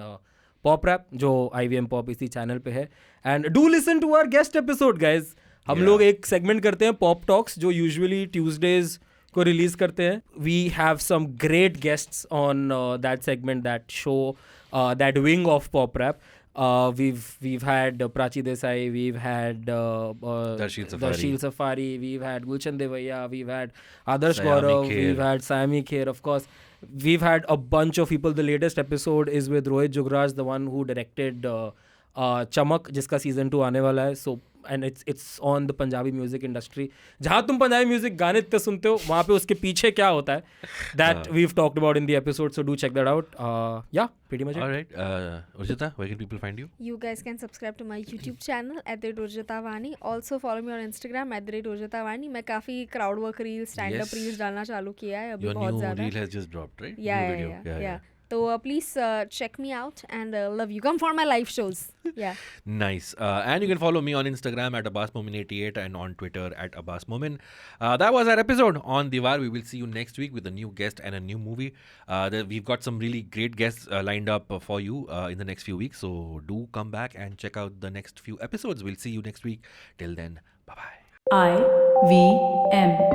Pop Rap जो IVM Pop इसी channel पे है. And do listen to our guest episode, guys. हम Yeah. लोग एक segment करते हैं Pop Talks जो usually Tuesdays को रिलीज करते हैं. We have some great guests on that segment, that show, that wing of Pop Rap. We've had Prachi Desai, we've had Darshil Safari, we've had Gulshan Devaiya, we've had Adarsh Sayami Gaurav, Kher. we've had Sayami Kher, of course. We've had a bunch of people. The latest episode is with Rohit Jugraj, the one who directed Chamak, जिसका season 2 आने वाला है. So and it's on the Punjabi music industry. जहाँ तुम Punjabi music गाने इतने सुनते हो, वहाँ पे उसके पीछे क्या होता है, that we've talked about in the episode. So do check that out. Yeah, pretty much it. All right. Urjita, where can people find you? You guys can subscribe to my YouTube channel @Urjitawani. Also follow me on Instagram @Urjitawani. मैं काफी crowd work reels, stand up Yes. reels डालना चालू किया है अभी Your बहुत new ज़्यादा. reel has just dropped, right? Yeah, New yeah, video. yeah. So please check me out and love you. Come for my live shows. Yeah. Nice. And you can follow me on Instagram @AbbasMomin88 and on Twitter @AbbasMomin. That was our episode on Diwar. We will see you next week with a new guest and a new movie. We've got some really great guests lined up for you in the next few weeks. So do come back and check out the next few episodes. We'll see you next week. Till then, bye-bye. IVM